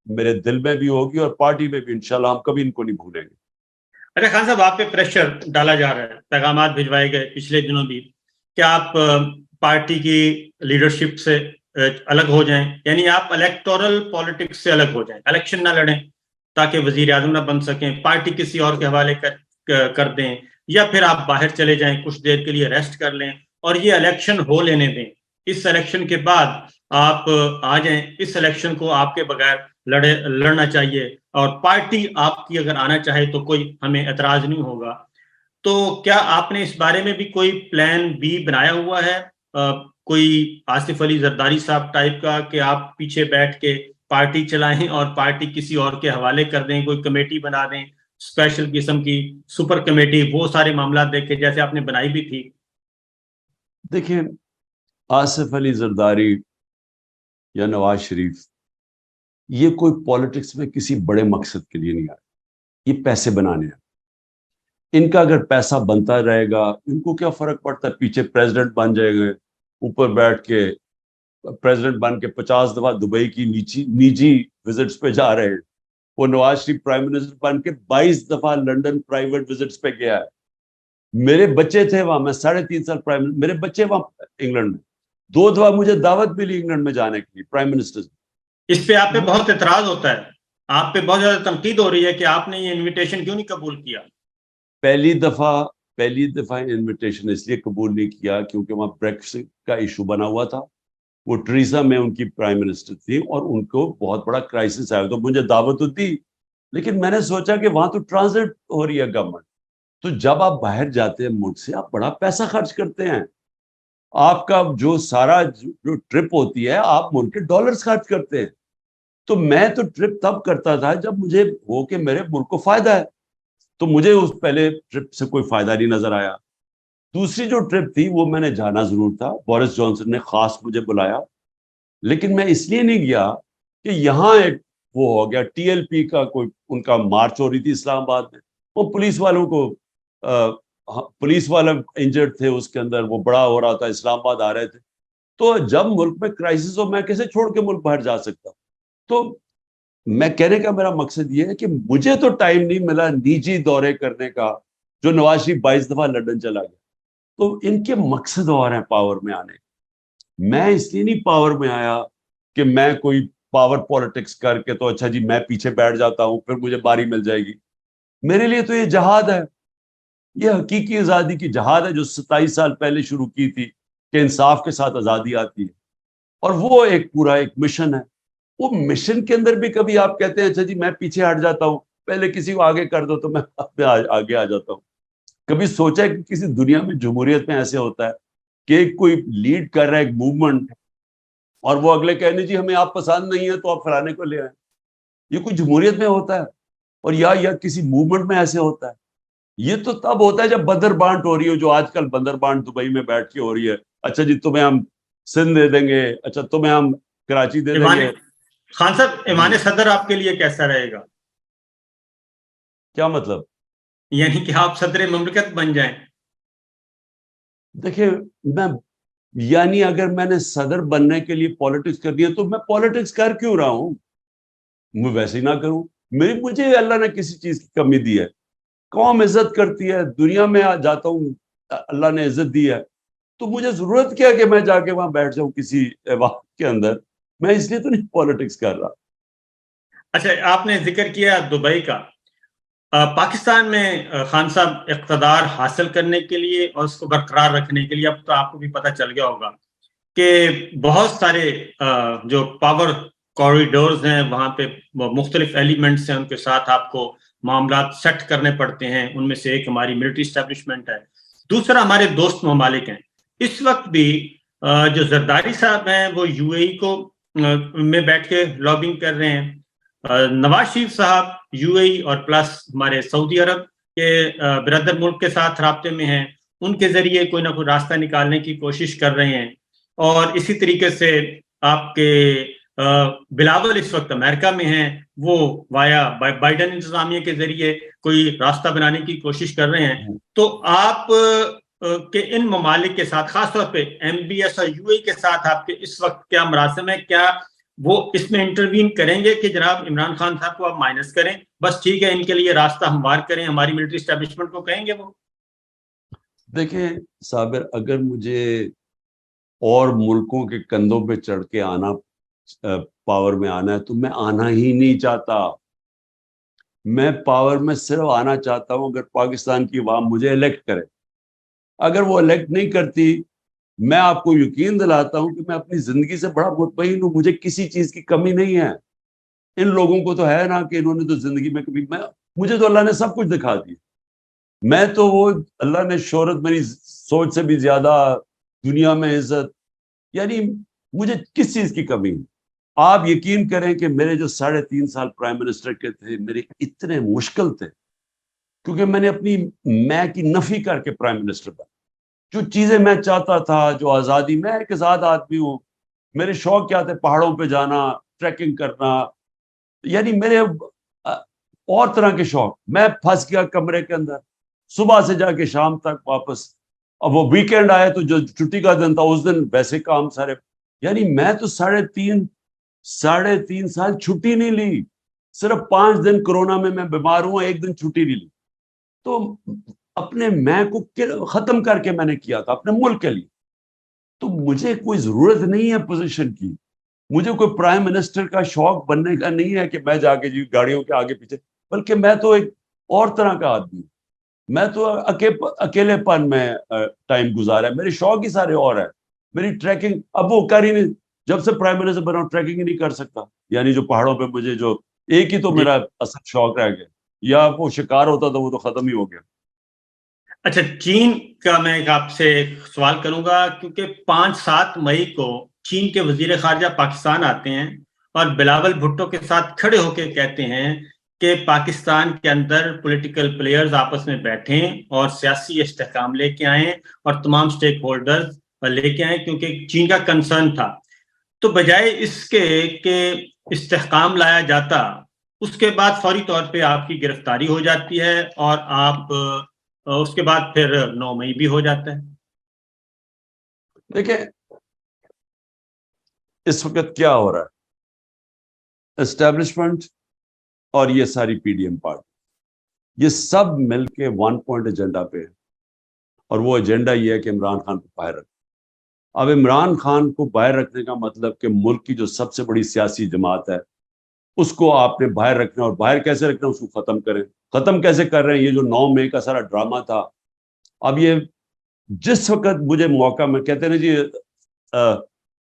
S1: میرے دل میں بھی ہوگی اور پارٹی میں بھی، انشاءاللہ ہم کبھی ان کو نہیں بھولیں گے.
S2: اچھا خان صاحب، آپ پہ پریشر ڈالا جا رہا ہے، پیغامات بھجوائے گئے پچھلے دنوں بھی کہ آپ پارٹی کی لیڈرشپ سے الگ ہو جائیں، یعنی آپ الیکٹورل پالیٹکس سے الگ ہو جائیں، الیکشن نہ لڑیں تاکہ وزیر اعظم نہ بن سکیں، پارٹی کسی اور کے حوالے کر دیں، یا پھر آپ باہر چلے جائیں، کچھ دیر کے لیے ریسٹ کر لیں اور یہ الیکشن ہو لینے دیں. اس الیکشن کے بعد آپ آ جائیں، اس الیکشن کو آپ کے بغیر لڑنا چاہیے، اور پارٹی آپ کی اگر آنا چاہے تو کوئی ہمیں اعتراض نہیں ہوگا. تو کیا آپ نے اس بارے میں بھی کوئی پلان بی بنایا ہوا ہے، کوئی آصف علی زرداری صاحب ٹائپ کا، کہ آپ پیچھے بیٹھ کے پارٹی چلائیں اور پارٹی کسی اور کے حوالے کر دیں، کوئی کمیٹی بنا دیں اسپیشل قسم کی، سپر کمیٹی، وہ سارے معاملات دیکھیں جیسے آپ نے بنائی بھی تھی؟
S1: دیکھیں آصف علی زرداری یا نواز شریف یہ کوئی پالیٹکس میں کسی بڑے مقصد کے لیے نہیں آئے، یہ پیسے بنانے ہیں. ان کا اگر پیسہ بنتا رہے گا، ان کو کیا فرق پڑتا ہے؟ پیچھے پریزیڈنٹ بن جائے گا، اوپر بیٹھ کے پریزیڈنٹ بن کے 50 دفعہ دبئی کی نجی وزٹس پہ جا رہے ہیں. وہ نواز شریف پرائم منسٹر بن کے 22 دفعہ لنڈن پرائیویٹ وزٹس پہ گیا ہے. میرے بچے تھے وہاں، میں 3.5 سال میرے بچے وہاں انگلینڈ میں، 2 دفعہ مجھے دعوت ملی انگلینڈ میں جانے کے لیے پرائم منسٹر.
S2: اس پہ آپ پہ بہت اعتراض ہوتا ہے، آپ پہ بہت زیادہ تنقید ہو رہی ہے کہ آپ نے یہ انویٹیشن کیوں نہیں قبول کیا؟
S1: پہلی دفعہ انویٹیشن اس لیے قبول نہیں کیا کیونکہ وہاں بریکسٹ کا ایشو بنا ہوا تھا. وہ ٹریزا میں ان کی پرائم منسٹر تھی اور ان کو بہت بڑا کرائسس آیا, تو مجھے دعوت تو دی, لیکن میں نے سوچا کہ وہاں تو ٹرانزٹ ہو رہی ہے گورنمنٹ, تو جب آپ باہر جاتے ہیں ملک سے آپ بڑا پیسہ خرچ کرتے ہیں, آپ کا جو سارا جو ٹرپ ہوتی ہے آپ ملک کے ڈالرز خرچ کرتے ہیں. تو میں تو ٹرپ تب کرتا تھا جب مجھے ہو کہ میرے ملک کو فائدہ ہے, تو مجھے اس پہلے ٹرپ سے کوئی فائدہ نہیں نظر آیا. دوسری جو ٹرپ تھی وہ میں نے جانا ضرور تھا, بورس جانسن نے خاص مجھے بلایا, لیکن میں اس لیے نہیں گیا کہ یہاں ایک وہ ہو گیا ٹی ایل پی کا کوئی ان کا مارچ ہو رہی تھی اسلام آباد میں, وہ پولیس والوں کو پولیس والے انجرڈ تھے اس کے اندر, وہ بڑا ہو رہا تھا, اسلام آباد آ رہے تھے. تو جب ملک میں کرائسس ہو میں کیسے چھوڑ کے ملک باہر جا سکتا ہوں؟ تو میں کہنے کا میرا مقصد یہ ہے کہ مجھے تو ٹائم نہیں ملا نجی دورے کرنے کا, جو نواز شریف 22 دفعہ لندن چلا گیا. تو ان کے مقصد اور ہیں پاور میں آنے. میں اس لیے نہیں پاور میں آیا کہ میں کوئی پاور پالیٹکس کر کے تو اچھا جی میں پیچھے بیٹھ جاتا ہوں پھر مجھے باری مل جائے گی. میرے لیے تو یہ جہاد ہے, یہ حقیقی آزادی کی جہاد ہے جو 27 سال پہلے شروع کی تھی کہ انصاف کے ساتھ آزادی آتی ہے, اور وہ ایک پورا ایک مشن ہے. وہ مشن کے اندر بھی کبھی آپ کہتے ہیں اچھا جی میں پیچھے ہٹ جاتا ہوں, پہلے کسی کو آگے کر دو تو میں آگے آ جاتا ہوں. کبھی سوچا ہے کہ کسی دنیا میں جمہوریت میں ایسے ہوتا ہے کہ کوئی لیڈ کر رہا ہے ایک موومنٹ اور وہ اگلے کہنے جی ہمیں آپ پسند نہیں ہے تو آپ فلانے کو لے آئیں؟ یہ کوئی جمہوریت میں ہوتا ہے؟ اور یا کسی موومنٹ میں ایسے ہوتا ہے؟ یہ تو تب ہوتا ہے جب بندر بانٹ ہو رہی ہو, جو آج کل بندر بانٹ دبئی میں بیٹھ کے ہو رہی ہے. اچھا جی تمہیں ہم سندھ دے دیں گے, اچھا تمہیں ہم کراچی دے دیں گے.
S2: خان صاحب ایوان صدر آپ کے لیے کیسا رہے گا؟
S1: کیا مطلب؟
S2: یعنی کہ آپ صدر مملکت بن جائیں.
S1: دیکھیں میں یعنی اگر میں نے صدر بننے کے لیے پالیٹکس کرنی ہے تو میں پالیٹکس کر کیوں رہا ہوں؟ میں ویسے ہی نہ کروں. مجھے اللہ نے کسی چیز کی کمی دی ہے, قوم عزت کرتی ہے, دنیا میں جاتا ہوں اللہ نے عزت دی ہے, تو مجھے ضرورت کیا کہ میں جا کے وہاں بیٹھ جاؤں کسی ایوان کے اندر؟ میں اس لیے تو نہیں پالیٹکس کر رہا.
S2: اچھا آپ نے ذکر کیا دبئی کا. پاکستان میں خان صاحب اقتدار حاصل کرنے کے لیے اور اس کو برقرار رکھنے کے لیے اب تو آپ کو بھی پتہ چل گیا ہوگا کہ بہت سارے جو پاور کوریڈورز ہیں وہاں پہ مختلف ایلیمنٹس ہیں, ان کے ساتھ آپ کو معاملات سیٹ کرنے پڑتے ہیں. ان میں سے ایک ہماری ملٹری اسٹیبلشمنٹ ہے, دوسرا ہمارے دوست ممالک ہیں. اس وقت بھی جو زرداری صاحب ہیں وہ یو اے ای کو میں بیٹھ کے لابنگ کر رہے ہیں. نواز شریف صاحب یو اے ای اور پلس ہمارے سعودی عرب کے برادر ملک کے ساتھ رابطے میں ہیں, ان کے ذریعے کوئی نہ کوئی راستہ نکالنے کی کوشش کر رہے ہیں. اور اسی طریقے سے آپ کے بلاول اس وقت امریکہ میں ہیں, وہ وایا بائیڈن انتظامیہ کے ذریعے کوئی راستہ بنانے کی کوشش کر رہے ہیں. تو آپ کہ ان ممالک کے ساتھ خاص طور پہ ایم بی ایس اور یو اے کے ساتھ آپ کے اس وقت کیا مراسم ہے؟ کیا وہ اس میں انٹروین کریں گے کہ جناب عمران خان صاحب کو آپ مائنس کریں, بس ٹھیک ہے ان کے لیے راستہ ہموار کریں, ہماری ملٹری اسٹیبلشمنٹ کو کہیں گے وہ؟
S1: دیکھیں صابر, اگر مجھے اور ملکوں کے کندھوں پہ چڑھ کے آنا پاور میں آنا ہے تو میں آنا ہی نہیں چاہتا. میں پاور میں صرف آنا چاہتا ہوں اگر پاکستان کی عوام مجھے الیکٹ کرے. اگر وہ الیکٹ نہیں کرتی, میں آپ کو یقین دلاتا ہوں کہ میں اپنی زندگی سے بڑا مطمئن ہوں, مجھے کسی چیز کی کمی نہیں ہے. ان لوگوں کو تو ہے نا کہ انہوں نے تو زندگی میں کبھی مجھے تو اللہ نے سب کچھ دکھا دیا. میں تو وہ اللہ نے شہرت میری سوچ سے بھی زیادہ, دنیا میں عزت, یعنی مجھے کس چیز کی کمی ہے؟ آپ یقین کریں کہ میرے جو 3.5 سال پرائم منسٹر کے تھے میرے اتنے مشکل تھے, کیونکہ میں نے اپنی میں کی نفی کر کے پرائم منسٹر بنا. جو چیزیں میں چاہتا تھا, جو آزادی, میں ایک آزاد آدمی ہوں, میرے شوق کیا تھے؟ پہاڑوں پہ جانا, ٹریکنگ کرنا, یعنی میرے اور طرح کے شوق. میں پھنس گیا کمرے کے اندر, صبح سے جا کے شام تک واپس. اب وہ ویکینڈ آئے تو جو چھٹی کا دن تھا اس دن ویسے کام سارے. یعنی میں تو 3.5 سال چھٹی نہیں لی, صرف 5 دن کورونا میں بیمار ہوں, 1 دن چھٹی نہیں لی. تو اپنے میں کو ختم کر کے میں نے کیا تھا اپنے ملک کے لیے. تو مجھے کوئی ضرورت نہیں ہے پوزیشن کی, مجھے کوئی پرائم منسٹر کا شوق بننے کا نہیں ہے کہ میں جا کے جی گاڑیوں کے آگے پیچھے، بلکہ میں تو ایک اور طرح کا آدمی ہوں. میں تو اکیلے پن میں ٹائم گزارا ہے. میرے شوق ہی سارے اور ہیں. میری ٹریکنگ اب وہ کر ہی نہیں، جب سے پرائم منسٹر بنا ہوں ٹریکنگ ہی نہیں کر سکتا. یعنی جو پہاڑوں پہ مجھے جو ایک ہی تو
S2: جی.
S1: میرا اصل شوق رہ گیا، یا وہ شکار ہوتا تھا وہ تو ختم ہی ہو گیا.
S2: اچھا، چین کا میں آپ سے ایک سوال کروں گا، کیونکہ 5-7 مئی کو چین کے وزیر خارجہ پاکستان آتے ہیں اور بلاول بھٹو کے ساتھ کھڑے ہو کے کہتے ہیں کہ پاکستان کے اندر پولیٹیکل پلیئرز آپس میں بیٹھیں اور سیاسی استحکام لے کے آئیں اور تمام سٹیک ہولڈرز لے کے آئیں، کیونکہ چین کا کنسرن تھا. تو بجائے اس کے کہ استحکام لایا جاتا، اس کے بعد فوری طور پہ آپ کی گرفتاری ہو جاتی ہے اور آپ اس کے بعد پھر 9 مئی بھی ہو جاتا ہے.
S1: دیکھیں اس وقت کیا ہو رہا ہے، اسٹیبلشمنٹ اور یہ ساری پی ڈی ایم پارٹی، یہ سب مل کے 1 پوائنٹ ایجنڈا پہ ہے، اور وہ ایجنڈا یہ ہے کہ عمران خان کو باہر رکھنا. اب عمران خان کو باہر رکھنے کا مطلب کہ ملک کی جو سب سے بڑی سیاسی جماعت ہے اس کو آپ نے باہر رکھنا، اور باہر کیسے رکھنا، اس کو ختم کریں. ختم کیسے کر رہے ہیں؟ یہ جو 9 مئی کا سارا ڈرامہ تھا، اب یہ جس وقت مجھے موقع میں کہتے ہیں جی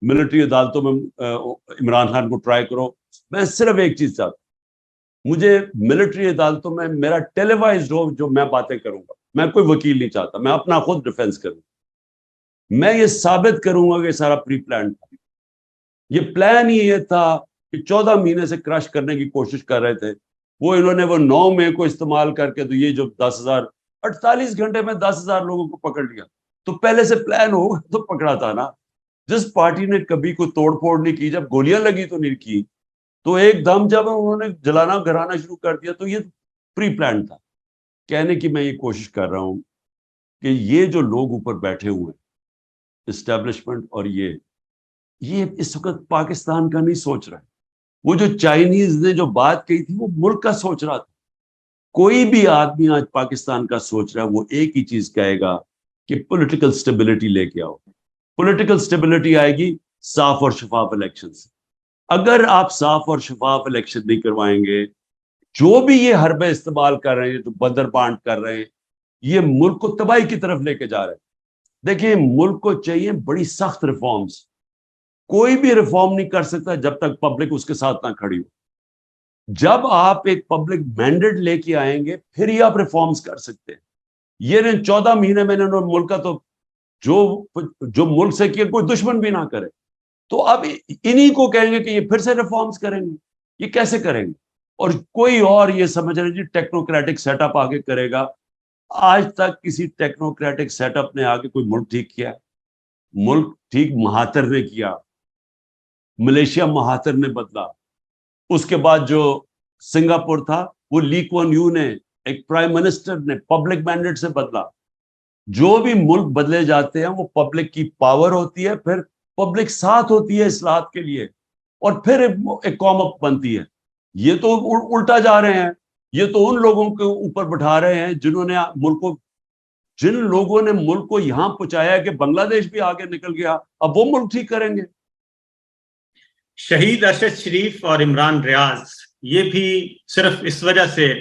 S1: ملٹری عدالتوں میں عمران خان کو ٹرائی کرو، میں صرف ایک چیز چاہتا ہوں، مجھے ملٹری عدالتوں میں میرا ٹیلی وائزڈ ہو جو میں باتیں کروں گا. میں کوئی وکیل نہیں چاہتا، میں اپنا خود ڈیفینس کروں. میں یہ ثابت کروں گا کہ سارا پری پلان تھا. یہ پلان ہی یہ تھا کہ 14 مہینے سے کرش کرنے کی کوشش کر رہے تھے وہ، انہوں نے وہ 9 مئی کو استعمال کر کے تو یہ جو 48 گھنٹے میں 10,000 لوگوں کو پکڑ لیا. تو پہلے سے پلان ہوگا تو پکڑا تھا نا. جس پارٹی نے کبھی کوئی توڑ پھوڑ نہیں کی، جب گولیاں لگی تو نہیں کی، تو ایک دم جب انہوں نے جلانا گھرانا شروع کر دیا تو یہ پری پلان تھا. کہنے کی میں یہ کوشش کر رہا ہوں کہ یہ جو لوگ اوپر بیٹھے ہوئے اسٹیبلشمنٹ، اور یہ اس وقت پاکستان کا نہیں سوچ رہا ہے. وہ جو چائنیز نے جو بات کہی تھی وہ ملک کا سوچ رہا تھا. کوئی بھی آدمی آج پاکستان کا سوچ رہا ہے وہ ایک ہی چیز کہے گا کہ پولیٹیکل سٹیبلٹی لے کے آؤ. پولیٹیکل سٹیبلٹی آئے گی صاف اور شفاف الیکشن سے. اگر آپ صاف اور شفاف الیکشن نہیں کروائیں گے، جو بھی یہ حربے استعمال کر رہے ہیں، جو بندر بانٹ کر رہے ہیں، یہ ملک کو تباہی کی طرف لے کے جا رہے ہیں. دیکھیں ملک کو چاہیے بڑی سخت ریفارمز. کوئی بھی ریفارم نہیں کر سکتا جب تک پبلک اس کے ساتھ نہ کھڑی ہو. جب آپ ایک پبلک مینڈیٹ لے کے آئیں گے پھر ہی آپ ریفارمز کر سکتے ہیں. یہ 14 مہینے میں انہوں نے ملک کا تو جو ملک سے کیا کوئی دشمن بھی نہ کرے، تو اب انہی کو کہیں گے کہ یہ پھر سے ریفارمز کریں گے. یہ کیسے کریں گے؟ اور کوئی اور یہ سمجھ رہے جی ٹیکنوکریٹک سیٹ اپ آگے کرے گا. آج تک کسی ٹیکنوکریٹک سیٹ اپ نے آگے کوئی ملک ٹھیک کیا؟ ملک ٹھیک مہاتر نے کیا. ملیشیا مہاتر نے بدلا. اس کے بعد جو سنگاپور تھا وہ لی کوان یو نے، ایک پرائم منسٹر نے پبلک مینڈیٹ سے بدلا. جو بھی ملک بدلے جاتے ہیں وہ پبلک کی پاور ہوتی ہے، پھر پبلک ساتھ ہوتی ہے اصلاحات کے لیے، اور پھر ایک قوم بنتی ہے. یہ تو الٹا جا رہے ہیں. یہ تو ان لوگوں کے اوپر بٹھا رہے ہیں جن لوگوں نے ملک کو یہاں پہنچایا کہ بنگلہ دیش بھی آگے نکل گیا، اب وہ ملک ٹھیک کریں گے.
S2: شہید ارشد شریف اور عمران ریاض یہ بھی صرف اس وجہ سے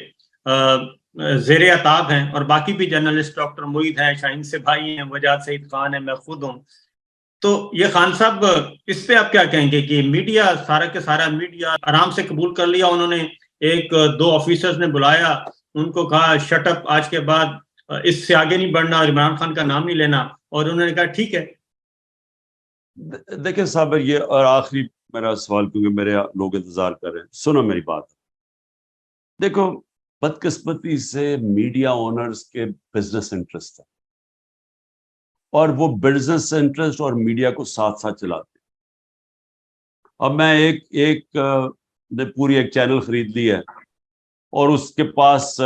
S2: زیر عتاب ہیں، اور باقی بھی جرنلسٹ ڈاکٹر معید ہیں، شاہین سے بھائی ہیں، وجاد سعید خان ہیں، میں خود ہوں. تو یہ خان صاحب اس پہ آپ کیا کہیں گے کہ میڈیا سارا کے سارا میڈیا آرام سے قبول کر لیا؟ انہوں نے 1-2 آفیسرز نے بلایا، ان کو کہا شٹ اپ، آج کے بعد اس سے آگے نہیں بڑھنا اور عمران خان کا نام نہیں لینا، اور انہوں نے کہا ٹھیک ہے.
S1: دیکھیں صاحب، یہ اور آخری میرا سوال، کیونکہ میرے لوگ انتظار کر رہے ہیں، سنو میری بات. دیکھو بدقسمتی سے میڈیا اونرز کے بزنس انٹرسٹ ہے، اور وہ بزنس انٹرسٹ اور میڈیا کو ساتھ ساتھ چلاتے ہیں. اب میں ایک پوری ایک چینل خرید لی ہے، اور اس کے پاس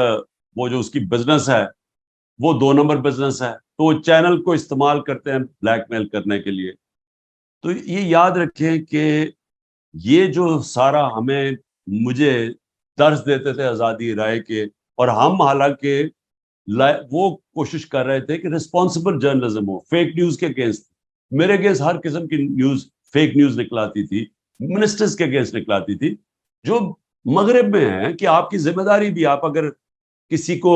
S1: وہ جو اس کی بزنس ہے وہ 2 نمبر بزنس ہے، تو وہ چینل کو استعمال کرتے ہیں بلیک میل کرنے کے لیے. تو یہ یاد رکھیں کہ یہ جو سارا مجھے درس دیتے تھے آزادی رائے کے، اور ہم حالانکہ وہ کوشش کر رہے تھے کہ رسپانسبل جرنلزم ہو، فیک نیوز کے اگینسٹ. میرے اگینسٹ ہر قسم کی نیوز، فیک نیوز نکلاتی تھی. منسٹرز کے اگینسٹ نکلاتی تھی جو مغرب میں ہیں کہ آپ کی ذمہ داری بھی, آپ اگر کسی کو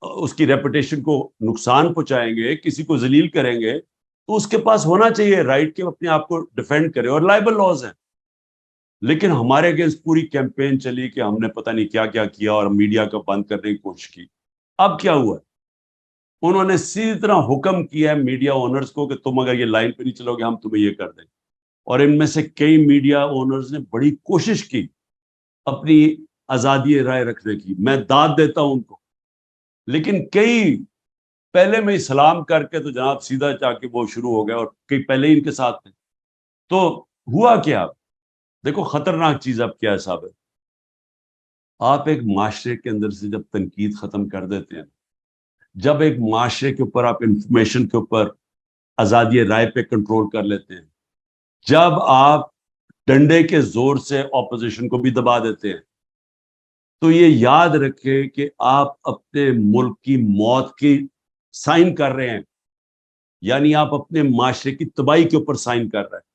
S1: اس کی ریپوٹیشن کو نقصان پہنچائیں گے, کسی کو ذلیل کریں گے, تو اس کے پاس ہونا چاہیے رائٹ کہ اپنے آپ کو ڈیفینڈ کرے, اور لائبل لاز ہیں. لیکن ہمارے اگینسٹ پوری کیمپین چلی کہ ہم نے پتہ نہیں کیا کیا کیا اور میڈیا کو بند کرنے کی کوشش کی. اب کیا ہوا, انہوں نے سیدھی طرح حکم کیا ہے میڈیا اونرز کو کہ تم اگر یہ لائن پہ نہیں چلو گے ہم تمہیں یہ کر دیں. اور ان میں سے کئی میڈیا اونرز نے بڑی کوشش کی اپنی آزادی رائے رکھنے کی, میں داد دیتا ہوں ان کو, لیکن کئی پہلے میں سلام کر کے تو جناب سیدھا جا کے وہ شروع ہو گیا, اور کئی پہلے ہی ان کے ساتھ تھے. تو ہوا کیا, دیکھو خطرناک چیز اب کیا ہے صاحب, آپ ایک معاشرے کے اندر سے جب تنقید ختم کر دیتے ہیں, جب ایک معاشرے کے اوپر آپ انفارمیشن کے اوپر آزادی رائے پہ کنٹرول کر لیتے ہیں, جب آپ ڈنڈے کے زور سے اپوزیشن کو بھی دبا دیتے ہیں, تو یہ یاد رکھیں کہ آپ اپنے ملک کی موت کی سائن کر رہے ہیں, یعنی آپ اپنے معاشرے کی تباہی کے اوپر سائن کر رہے ہیں.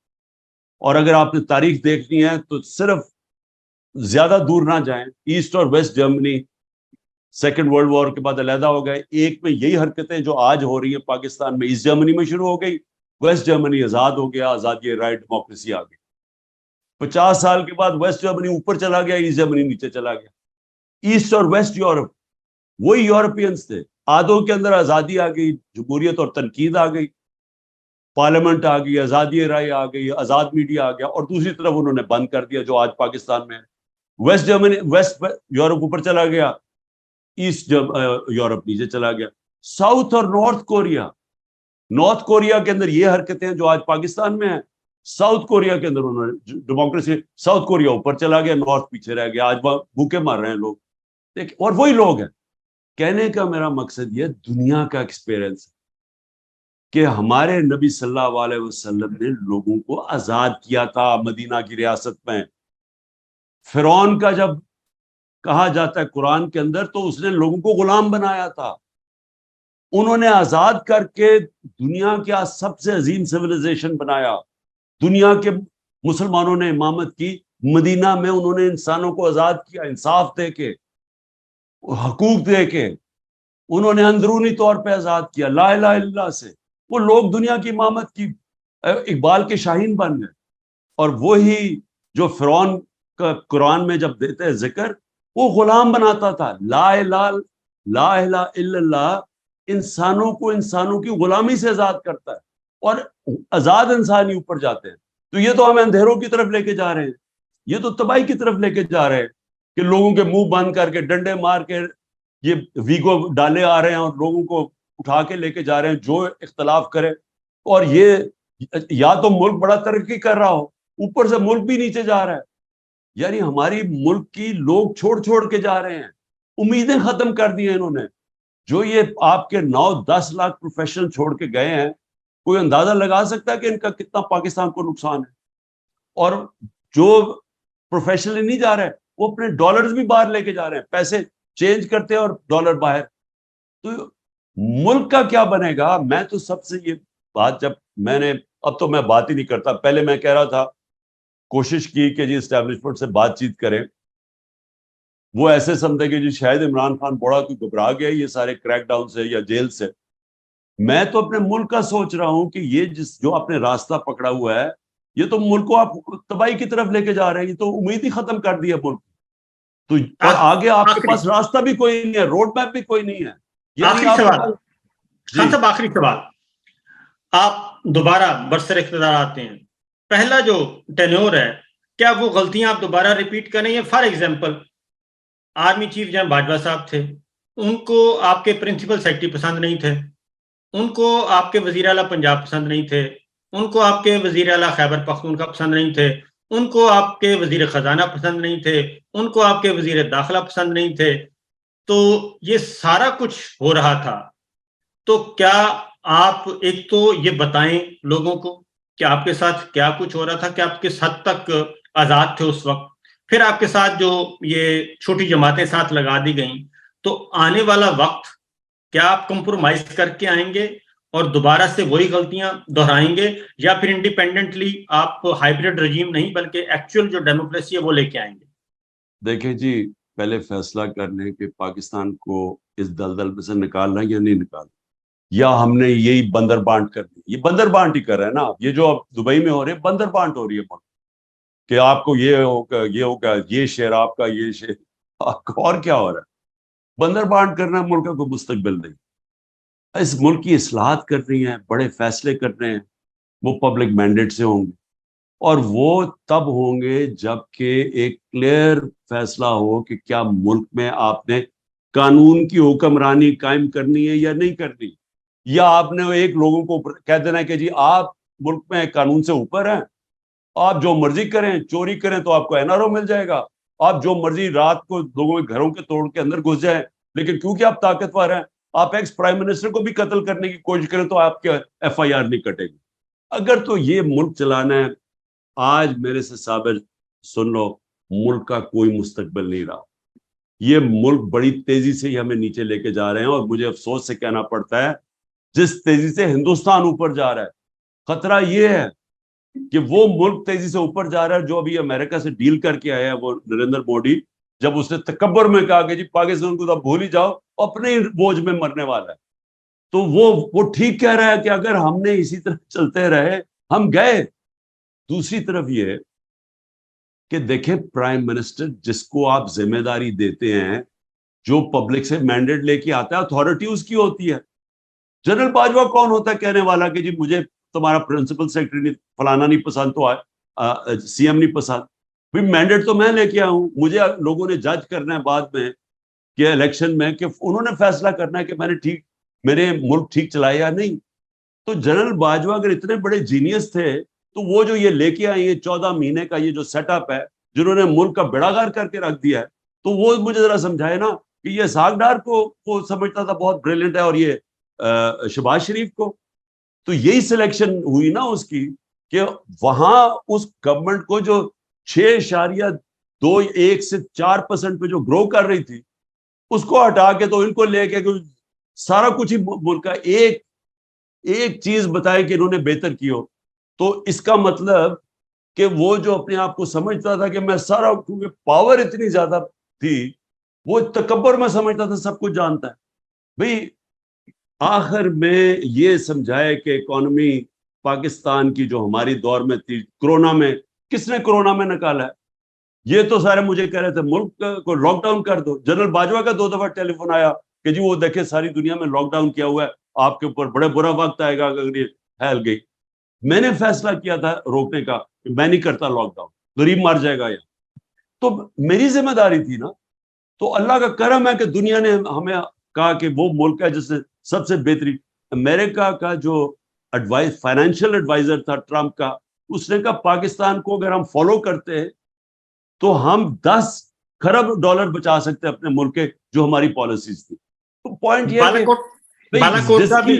S1: اور اگر آپ نے تاریخ دیکھنی ہے تو صرف زیادہ دور نہ جائیں, ایسٹ اور west Germany second world war کے بعد علیحدہ ہو گئے, ایک میں یہی حرکتیں جو آج ہو رہی ہیں پاکستان میں, ایسٹ جرمنی میں شروع ہو گئی, ویسٹ جرمنی آزاد ہو گیا, آزادی رائے ڈیموکریسی آ گئی. 50 سال کے بعد ویسٹ جرمنی اوپر چلا گیا, ایسٹ جرمنی نیچے چلا گیا. ایسٹ اور ویسٹ یورپ وہی یورپینز تھے, آدھوں کے اندر آزادی آ گئی, جمہوریت اور تنقید آ گئی, پارلیمنٹ آ گئی, آزادی رائے آ گئی, آزاد میڈیا آ گیا, اور دوسری طرف انہوں نے بند کر دیا جو آج پاکستان میں ہے. ویسٹ جرمنی, ویسٹ یورپ اوپر چلا گیا, ایسٹ یورپ نیچے چلا گیا. ساؤتھ اور نارتھ کوریا کے اندر یہ حرکتیں جو آج پاکستان میں ہیں, ساؤتھ کوریا کے اندر انہوں نے ڈیموکریسی, ساؤتھ کوریا اوپر چلا گیا, نارتھ پیچھے رہ گیا, آج بھوکے مر رہے ہیں لوگ. اور وہی لوگ ہیں. کہنے کا میرا مقصد یہ دنیا کا ایکسپیرئنس ہے کہ ہمارے نبی صلی اللہ علیہ وسلم نے لوگوں کو آزاد کیا تھا مدینہ کی ریاست میں. فرعون کا جب کہا جاتا ہے قرآن کے اندر تو اس نے لوگوں کو غلام بنایا تھا, انہوں نے آزاد کر کے دنیا کا سب سے عظیم سویلائزیشن بنایا. دنیا کے مسلمانوں نے امامت کی, مدینہ میں انہوں نے انسانوں کو آزاد کیا, انصاف دے کے, حقوق دے کے, انہوں نے اندرونی طور پہ آزاد کیا لا الہ الا اللہ سے. وہ لوگ دنیا کی امامت کی اقبال کے شاہین بن گئے. اور وہی جو فرعون کا قرآن میں جب دیتے ہیں ذکر, وہ غلام بناتا تھا. لا الہ الا اللہ انسانوں کو انسانوں کی غلامی سے آزاد کرتا ہے, اور آزاد انسان ہی اوپر جاتے ہیں. تو یہ تو ہمیں اندھیروں کی طرف لے کے جا رہے ہیں, یہ تو تباہی کی طرف لے کے جا رہے ہیں کہ لوگوں کے منہ بند کر کے ڈنڈے مار کے یہ ویگو ڈالے آ رہے ہیں اور لوگوں کو اٹھا کے لے کے جا رہے ہیں جو اختلاف کرے. اور یہ یا تو ملک بڑا ترقی کر رہا ہو, اوپر سے ملک بھی نیچے جا رہا ہے. یعنی ہماری ملک کی لوگ چھوڑ کے جا رہے ہیں, امیدیں ختم کر دی ہیں انہوں نے. جو یہ آپ کے 9-10 لاکھ پروفیشنل چھوڑ کے گئے ہیں, کوئی اندازہ لگا سکتا ہے کہ ان کا کتنا پاکستان کو نقصان ہے. اور جو پروفیشنل نہیں جا رہے وہ اپنے ڈالرز بھی باہر لے کے جا رہے ہیں, پیسے چینج کرتے ہیں اور ڈالر باہر. تو ملک کا کیا بنے گا؟ میں تو سب سے یہ بات, جب میں نے, اب تو میں بات ہی نہیں کرتا, پہلے میں کہہ رہا تھا, کوشش کی کہ جی اسٹیبلشمنٹ سے بات چیت کریں, وہ ایسے سمجھے کہ جی شاید عمران خان بڑا کوئی گھبرا گیا یہ سارے کریک ڈاؤن سے یا جیل سے. میں تو اپنے ملک کا سوچ رہا ہوں کہ یہ جو آپ نے راستہ پکڑا ہوا ہے, یہ تو ملک کو آپ تباہی کی طرف لے کے جا رہے ہیں. یہ تو امید ہی ختم کر دی ہے ملک. تو اور آگے آپ کے پاس راستہ بھی کوئی نہیں ہے, روڈ میپ بھی کوئی نہیں ہے.
S2: آخری سوال, خان صاحب آخری سوال, آپ دوبارہ برسر اقتدار آتے ہیں, پہلا جو ٹینیور ہے کیا وہ غلطیاں آپ دوبارہ ریپیٹ کریں گے؟ فار ایگزامپل آرمی چیف جہاں باجوہ صاحب تھے, ان کو آپ کے پرنسپل سیکرٹری پسند نہیں تھے, ان کو آپ کے وزیر اعلیٰ پنجاب پسند نہیں تھے, ان کو آپ کے وزیر اعلیٰ خیبر پختونخوا پسند نہیں تھے, ان کو آپ کے وزیر خزانہ پسند نہیں تھے, ان کو آپ کے وزیر داخلہ پسند نہیں تھے. تو یہ سارا کچھ ہو رہا تھا, تو کیا آپ ایک تو یہ بتائیں لوگوں کو کہ آپ کے ساتھ کیا کچھ ہو رہا تھا, کہ آپ کس حد تک آزاد تھے اس وقت, پھر آپ کے ساتھ جو یہ چھوٹی جماعتیں ساتھ لگا دی گئیں, تو آنے والا وقت کیا آپ کمپرومائز کر کے آئیں گے, اور دوبارہ سے وہی غلطیاں دہرائیں گے، یا پھر انڈیپینڈنٹلی آپ ہائیبریڈ رجیم نہیں بلکہ ایکچوئل جو ڈیموکریسی ہے وہ لے کے آئیں گے؟
S1: دیکھیں جی، پہلے فیصلہ کرنے کہ پاکستان کو اس دلدل میں سے نکالنا یا نہیں نکالنا، یا ہم نے یہی بندر بانٹ کر دی. یہ بندر بانٹ ہی کر رہے ہیں نا. یہ جو اب دبئی میں ہو رہے بندر بانٹ ہو رہی ہے ملک، کہ آپ کو یہ ہوگا، یہ ہوگا، یہ شیئر آپ کا، یہ شیئر آپ کا. اور کیا ہو رہا ہے؟ بندر بانٹ کرنا. ملک کا کوئی مستقبل نہیں. اس ملک کی اصلاحات کر رہی ہیں، بڑے فیصلے کر رہے ہیں، وہ پبلک مینڈیٹ سے ہوں گے، اور وہ تب ہوں گے جب کہ ایک کلیئر فیصلہ ہو کہ کیا ملک میں آپ نے قانون کی حکمرانی قائم کرنی ہے یا نہیں کرنی، یا آپ نے ایک لوگوں کو کہہ دینا ہے کہ جی آپ ملک میں قانون سے اوپر ہیں، آپ جو مرضی کریں، چوری کریں تو آپ کو این آر او مل جائے گا، آپ جو مرضی رات کو لوگوں کے گھروں کے توڑ کے اندر گھس جائیں، لیکن کیونکہ آپ طاقتور ہیں، آپ ایکس پرائم منسٹر کو بھی قتل کرنے کی کوشش کریں تو آپ کے ایف آئی آر نہیں کٹے گی. اگر تو یہ ملک چلانا ہے، آج میرے سے صابر سن لو، ملک کا کوئی مستقبل نہیں رہا. یہ ملک بڑی تیزی سے ہی ہمیں نیچے لے کے جا رہے ہیں، اور مجھے افسوس سے کہنا پڑتا ہے جس تیزی سے ہندوستان اوپر جا رہا ہے، خطرہ یہ ہے کہ وہ ملک تیزی سے اوپر جا رہا ہے جو ابھی امریکہ سے ڈیل کر کے آیا ہے، وہ نریندر مودی، جب اس نے تکبر میں کہا کہ جی پاکستان کو تو بھول ہی جاؤ، اپنے ہی بوجھ میں مرنے والا ہے. تو وہ ٹھیک کہہ رہا ہے کہ اگر ہم نے اسی طرح چلتے رہے ہم گئے. دوسری طرف یہ کہ دیکھیں پرائم منسٹر جس کو آپ ذمہ داری دیتے ہیں، جو پبلک سے مینڈیٹ لے کے آتا ہے، اتھارٹی اس کی ہوتی ہے. جنرل باجوہ کون ہوتا ہے کہنے والا کہ جی مجھے تمہارا پرنسپل سیکرٹری فلانا نہیں پسند تو سی ایم نہیں پسند؟ بھی مینڈیٹ تو میں لے کے آؤں، مجھے لوگوں نے جج کرنا ہے بعد میں کہ الیکشن میں، کہ انہوں نے فیصلہ کرنا ہے کہ میں نے میرے ملک ٹھیک چلایا یا نہیں. تو جنرل باجوہ اگر اتنے بڑے جینیس تھے تو وہ جو یہ لے کے آئے یہ 14 مہینے کا یہ جو سیٹ اپ ہے، جنہوں نے ملک کا بیڑا غرق کر کے رکھ دیا ہے، تو وہ مجھے ذرا سمجھائے نا کہ یہ اسحاق ڈار کو وہ سمجھتا تھا بہت بریلینٹ ہے، اور یہ شہباز شریف کو. تو یہی سلیکشن ہوئی نا اس کی، کہ وہاں اس گورنمنٹ کو جو 6.21 سے 4% پہ جو گرو کر رہی تھی، اس کو ہٹا کے تو ان کو لے کے سارا کچھ ہی ملک کا ایک چیز بتائے کہ انہوں نے بہتر کی ہو. تو اس کا مطلب کہ وہ جو اپنے آپ کو سمجھتا تھا کہ میں سارا، کیونکہ پاور اتنی زیادہ تھی، وہ تکبر میں سمجھتا تھا سب کچھ جانتا ہے. بھئی آخر میں یہ سمجھائے کہ اکانومی پاکستان کی جو ہماری دور میں تھی، کرونا میں کس نے کرونا میں نکالا ہے؟ یہ تو سارے مجھے کہہ رہے تھے ملک کو لاک ڈاؤن کر دو. جنرل باجوہ کا 2 دفعہ ٹیلی فون آیا کہ جی وہ دیکھیں ساری دنیا میں لاک ڈاؤن کیا ہوا ہے، آپ کے اوپر بڑے برا وقت آئے گا اگر یہ پھیل گئی. میں نے فیصلہ کیا تھا روکنے کا کہ میں نہیں کرتا لاک ڈاؤن، غریب مر جائے گا یہاں. تو میری ذمہ داری تھی نا. تو اللہ کا کرم ہے کہ دنیا نے ہمیں کہا کہ وہ ملک ہے جس نے سب سے بہترین. امریکہ کا جو فائنینشیل ایڈوائزر تھا ٹرمپ کا، اس نے کہا پاکستان کو اگر ہم فالو کرتے ہیں تو ہم 10 خرب ڈالر بچا سکتے اپنے ملک کے، جو ہماری پالیسیز تھی. تو پوائنٹ یہ ہے کہ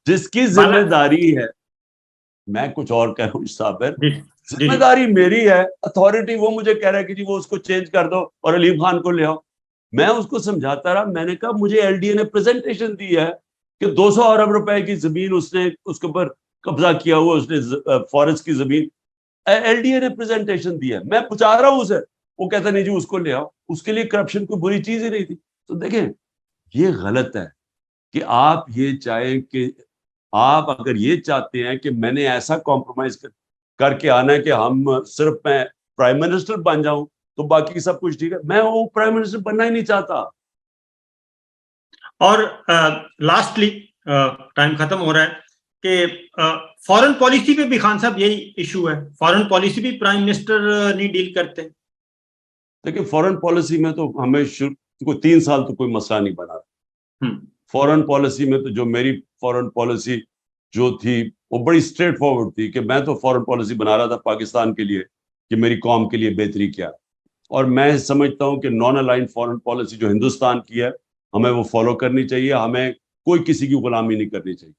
S1: جس کی ذمہ داری ہے، میں کچھ اور کہہ رہا ہوں صابر، ذمہ داری میری ہے، اتھارٹی وہ مجھے کہہ رہا ہے کہ جی وہ اس کو چینج کر دو اور علیم خان کو لے آؤ. میں اس کو سمجھاتا رہا. میں نے کہا مجھے ایل ڈی اے نے پریزنٹیشن دی ہے کہ 200 ارب روپے کی زمین اس نے اس کے اوپر قبضہ کیا ہوا، اس نے فارسٹ کی زمین. ایل ڈی اے نے پریزنٹیشن دی ہے، میں پہنچا رہا ہوں اسے. وہ کہتا نہیں جی اس کو لے آؤ. اس کے لیے کرپشن کوئی بری چیز ہی نہیں تھی. تو دیکھیں یہ غلط ہے کہ آپ یہ چاہیں کہ آپ اگر یہ چاہتے ہیں کہ میں نے ایسا کمپرومائز کر کے آنا ہے کہ ہم صرف میں پرائم منسٹر بن جاؤں تو باقی سب کچھ ٹھیک ہے، میں وہ پرائم منسٹر بننا ہی نہیں چاہتا.
S2: اور لاسٹلی ٹائم ختم ہو رہا ہے کہ فارن پالیسی پہ بھی خان صاحب یہی ایشو ہے، فارن پالیسی بھی پرائم منسٹر نہیں ڈیل کرتے.
S1: دیکھیں فارن پالیسی میں تو ہمیں 3 سال تو کوئی مسئلہ نہیں بنا. فارن پالیسی میں تو جو میری فارن پالیسی جو تھی وہ بڑی اسٹریٹ فارورڈ تھی کہ میں تو فارن پالیسی بنا رہا تھا پاکستان کے لیے کہ میری قوم کے لیے بہتری کیا. اور میں سمجھتا ہوں کہ نان الائن فارن پالیسی جو ہندوستان کی ہے ہمیں وہ فالو کرنی چاہیے، ہمیں کوئی کسی کی غلامی نہیں کرنی چاہیے.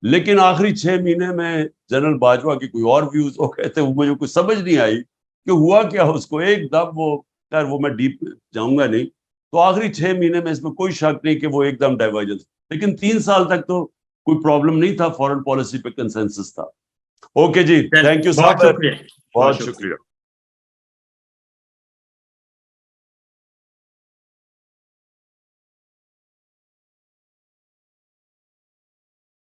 S1: لیکن آخری 6 مہینے میں جنرل باجوہ کی کوئی اور ویوز وہ کہتے ہیں، مجھے کچھ سمجھ نہیں آئی کہ ہوا کیا اس کو. ایک دم وہ میں ڈیپ جاؤں گا نہیں. تو آخری 6 مہینے میں اس میں کوئی شک نہیں کہ وہ ایک دم ڈائیورجنس. لیکن 3 سال تک تو کوئی پرابلم نہیں تھا, فورن پالیسی پہ کنسنسس تھا. اوکے جی, تھینک یو
S2: بہت
S1: صاحب,
S2: شکریہ.
S1: بہت شکریہ.